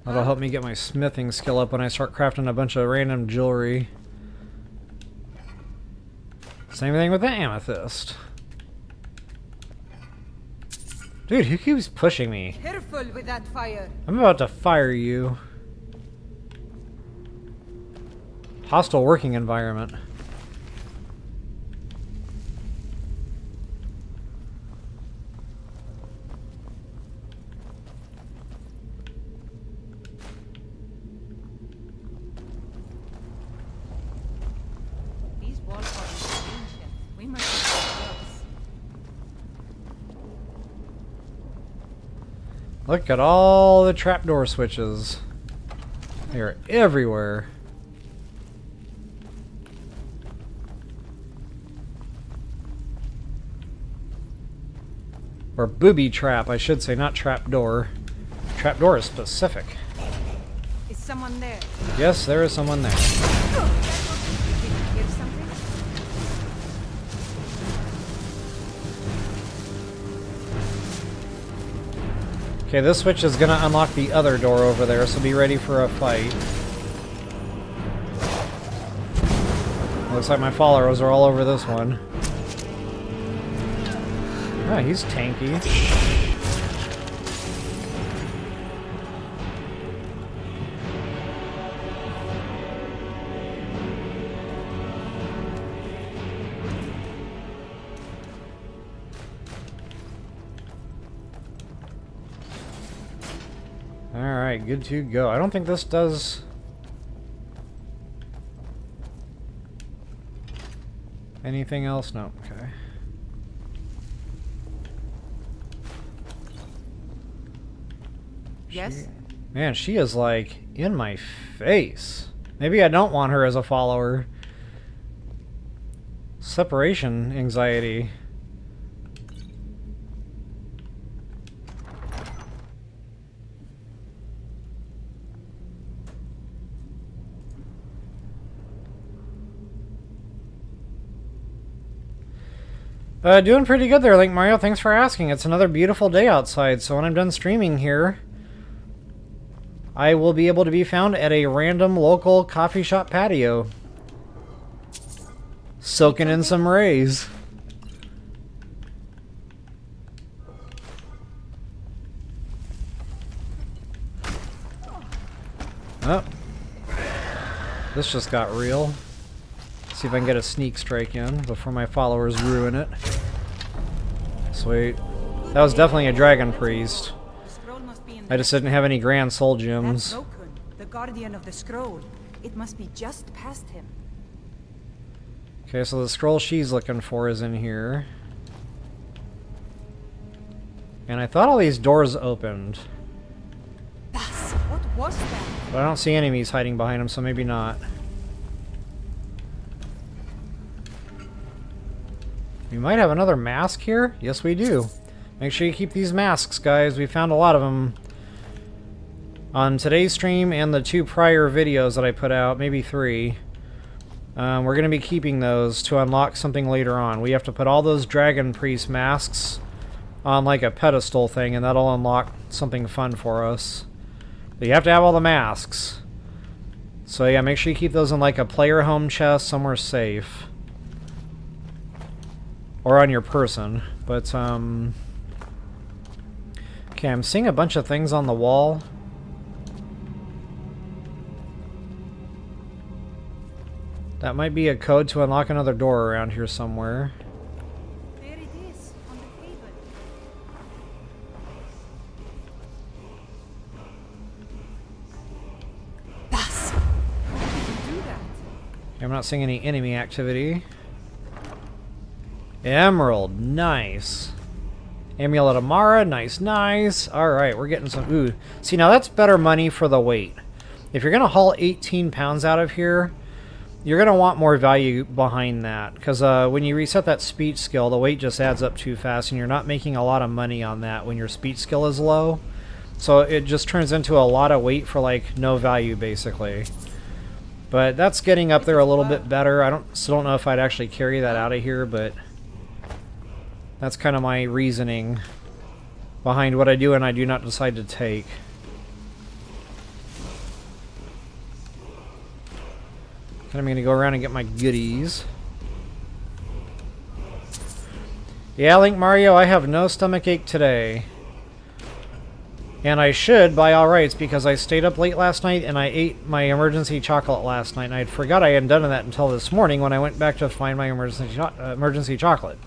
That'll help me get my smithing skill up when I start crafting a bunch of random jewelry. Same thing with the amethyst. Dude, who keeps pushing me? Careful with that fire. I'm about to fire you. Hostile working environment. These walls are ancient. We must be close. Look at all the trapdoor switches. They're everywhere. Or booby trap, I should say, not trapdoor. Trapdoor is specific. Is someone there? Yes, there is someone there. Did you hear something? Okay, this switch is gonna unlock the other door over there, so be ready for a fight. Looks like my followers are all over this one. Oh, he's tanky. Alright, good to go. I don't think this does... anything else? No, okay. Yes? Man, she is like in my face. Maybe I don't want her as a follower. Separation anxiety. Doing pretty good there, Link Mario. Thanks for asking. It's another beautiful day outside, so when I'm done streaming here, I will be able to be found at a random local coffee shop patio. Soaking in some rays. Oh. This just got real. See if I can get a sneak strike in before my followers ruin it. Sweet. That was definitely a dragon priest. The scroll must be in I just didn't have any grand soul That's gems. Dokun, the guardian of the scroll. It must be just past him. Okay, so the scroll she's looking for is in here. And I thought all these doors opened. What was that? But I don't see enemies hiding behind them, so maybe not. We might have another mask here. Yes, we do. Make sure you keep these masks, guys. We found a lot of them On today's stream and the 2 prior videos that I put out, maybe 3, we're going to be keeping those to unlock something later on. We have to put all those Dragon Priest masks on like a pedestal thing, and that'll unlock something fun for us. But you have to have all the masks. So yeah, make sure you keep those in like a player home chest somewhere safe. Or on your person. But, okay, I'm seeing a bunch of things on the wall. That might be a code to unlock another door around here somewhere. There it is, on the table. Bas! How did you do that? I'm not seeing any enemy activity. Emerald, nice. Amulet of Mara, nice, nice. Alright, we're getting some... Ooh. See, now that's better money for the weight. If you're going to haul 18 pounds out of here, you're going to want more value behind that. Because when you reset that speech skill, the weight just adds up too fast, and you're not making a lot of money on that when your speech skill is low. So it just turns into a lot of weight for, like, no value, basically. But that's getting up there a little bit better. I still don't know if I'd actually carry that out of here, but... that's kind of my reasoning behind what I do and I do not decide to take. And I'm going to go around and get my goodies. Yeah, Link Mario, I have no stomachache today. And I should, by all rights, because I stayed up late last night and I ate my emergency chocolate last night. And I forgot I hadn't done that until this morning when I went back to find my emergency chocolate.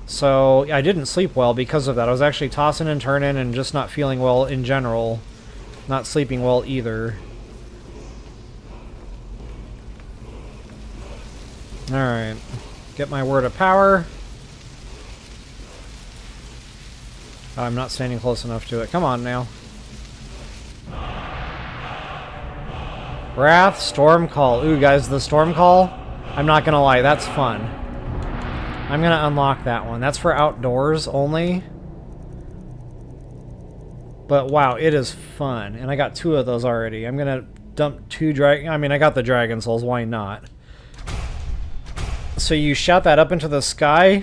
So I didn't sleep well because of that. I was actually tossing and turning and just not feeling well in general. Not sleeping well either. Alright. Get my word of power. Oh, I'm not standing close enough to it. Come on now. Wrath, Storm Call. Ooh, guys, the Storm Call, I'm not gonna lie, that's fun. I'm going to unlock that one. That's for outdoors only. But wow, it is fun. And I got 2 of those already. I'm going to dump 2 dragon... I mean, I got the Dragon Souls. Why not? So you shout that up into the sky,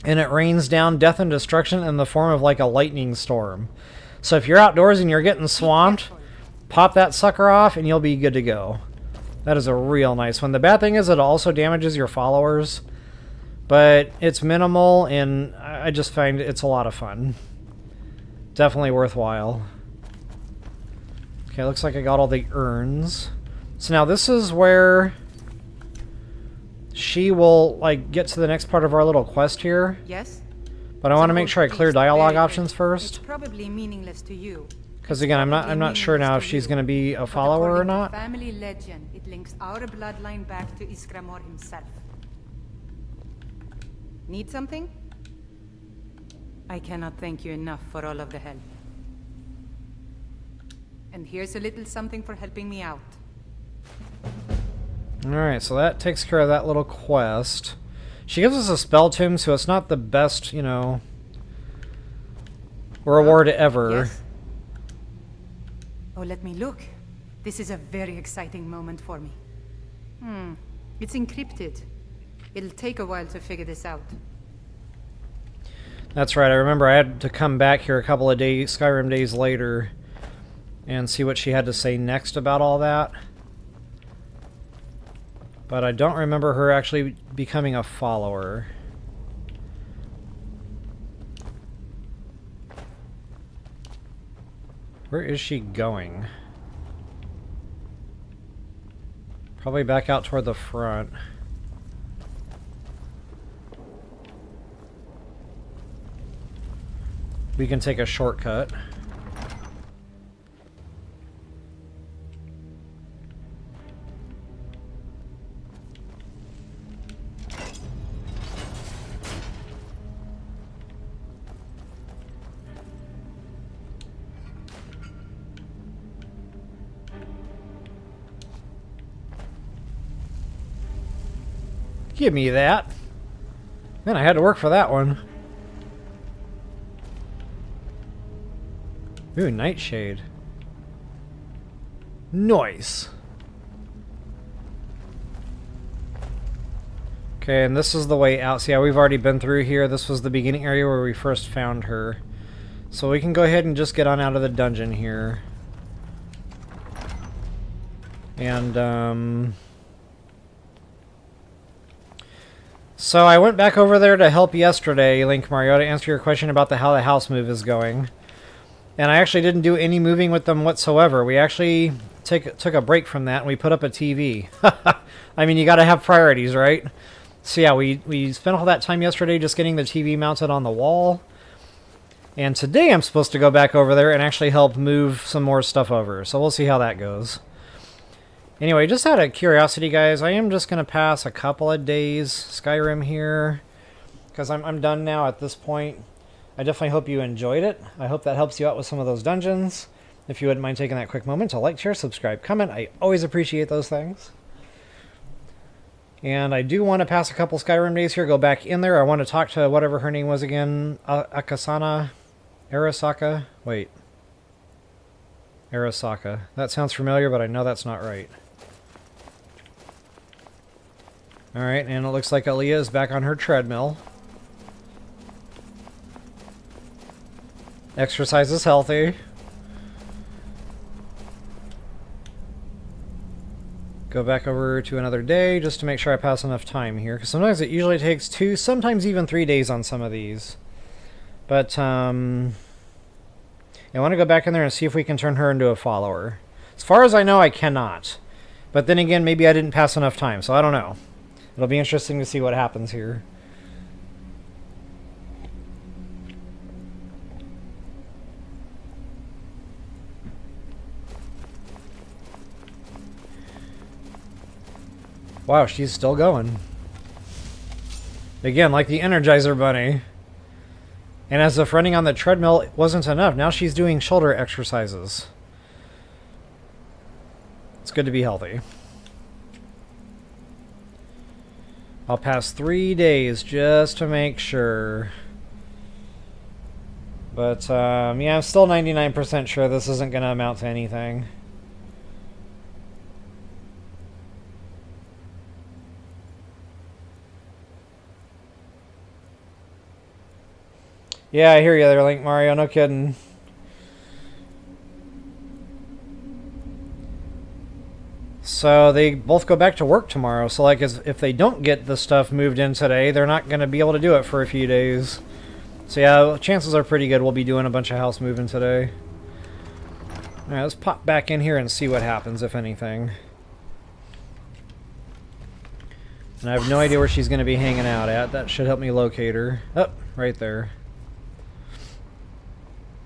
and it rains down death and destruction in the form of like a lightning storm. So if you're outdoors and you're getting swamped, pop that sucker off and you'll be good to go. That is a real nice one. The bad thing is it also damages your followers. But it's minimal, and I just find it's a lot of fun. Definitely worthwhile. Okay, looks like I got all the urns. So now this is where she will, like, get to the next part of our little quest here. Yes? But I want to make sure I clear dialogue options first. It's probably meaningless to you. Because again, I'm not sure now if she's going to be a follower or not. Family legend, it links our bloodline back to Iskramor himself. Need something? I cannot thank you enough for all of the help. And here's a little something for helping me out. Alright, so that takes care of that little quest. She gives us a spell tomb, so it's not the best, you know, reward ever. Yes? Oh, let me look. This is a very exciting moment for me. It's encrypted. It'll take a while to figure this out. That's right. I remember I had to come back here a couple of days, Skyrim days later, and see what she had to say next about all that. But I don't remember her actually becoming a follower. Where is she going? Probably back out toward the front. We can take a shortcut. Give me that. Man, I had to work for that one. Ooh, Nightshade. Nice. Okay, and this is the way out. So yeah, we've already been through here. This was the beginning area where we first found her. So we can go ahead and just get on out of the dungeon here. And, so I went back over there to help yesterday, Link Mario, to answer your question about how the house move is going. And I actually didn't do any moving with them whatsoever. We actually took a break from that and we put up a TV. I mean, you gotta have priorities, right? So yeah, we spent all that time yesterday just getting the TV mounted on the wall. And today I'm supposed to go back over there and actually help move some more stuff over. So we'll see how that goes. Anyway, just out of curiosity, guys, I am just going to pass a couple of days Skyrim here. Because I'm done now at this point. I definitely hope you enjoyed it. I hope that helps you out with some of those dungeons. If you wouldn't mind taking that quick moment to like, share, subscribe, comment. I always appreciate those things. And I do want to pass a couple Skyrim days here, go back in there. I want to talk to whatever her name was again. Akasana? Arasaka? Wait. Arasaka. That sounds familiar, but I know that's not right. Alright, and it looks like Aaliyah is back on her treadmill. Exercise is healthy. Go back over to another day just to make sure I pass enough time here. Because sometimes it usually takes 2, sometimes even 3 days on some of these. But, I want to go back in there and see if we can turn her into a follower. As far as I know, I cannot. But then again, maybe I didn't pass enough time, so I don't know. It'll be interesting to see what happens here. Wow, she's still going. Again, like the Energizer Bunny. And as if running on the treadmill wasn't enough, now she's doing shoulder exercises. It's good to be healthy. I'll pass 3 days just to make sure. But, yeah, I'm still 99% sure this isn't going to amount to anything. Yeah, I hear you there, Link Mario. No kidding. So they both go back to work tomorrow. So like if they don't get the stuff moved in today, they're not going to be able to do it for a few days. So yeah, chances are pretty good we'll be doing a bunch of house moving today. Alright, let's pop back in here and see what happens, if anything. And I have no idea where she's going to be hanging out at. That should help me locate her. Oh, right there.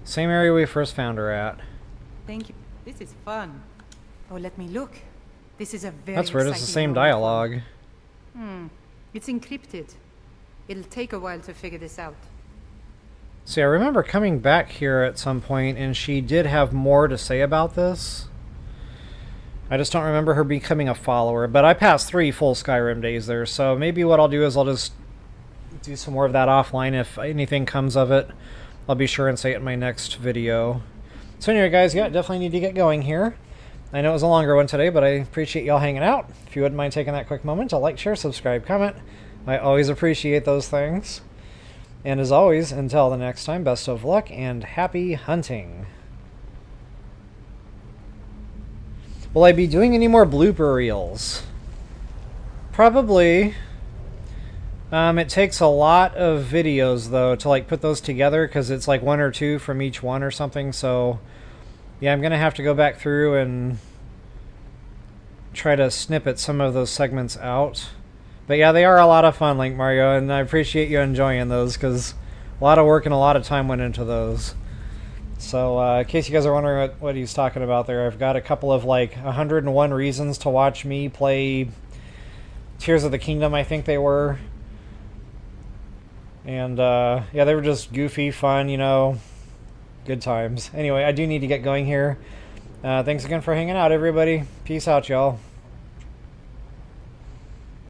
Same area we first found her at. Thank you. This is fun. Oh, let me look. This is a very That's weird, it's the same moment. dialogue. It's encrypted. It'll take a while to figure this out. See, I remember coming back here at some point, and she did have more to say about this. I just don't remember her becoming a follower, but I passed 3 full Skyrim days there, so maybe what I'll do is I'll just do some more of that offline. If anything comes of it, I'll be sure and say it in my next video. So anyway, guys, yeah, definitely need to get going here. I know it was a longer one today, but I appreciate y'all hanging out. If you wouldn't mind taking that quick moment to like, share, subscribe, comment. I always appreciate those things. And as always, until the next time, best of luck and happy hunting. Will I be doing any more blooper reels? Probably. It takes a lot of videos, though, to like put those together, because it's like 1 or 2 from each one or something, so... Yeah, I'm going to have to go back through and try to snippet some of those segments out. But yeah, they are a lot of fun, Link Mario, and I appreciate you enjoying those, because a lot of work and a lot of time went into those. So, in case you guys are wondering what he's talking about there, I've got a couple of, like, 101 reasons to watch me play Tears of the Kingdom, I think they were. And, yeah, they were just goofy, fun, you know... Good times. Anyway, I do need to get going here. Thanks again for hanging out, everybody. Peace out, y'all.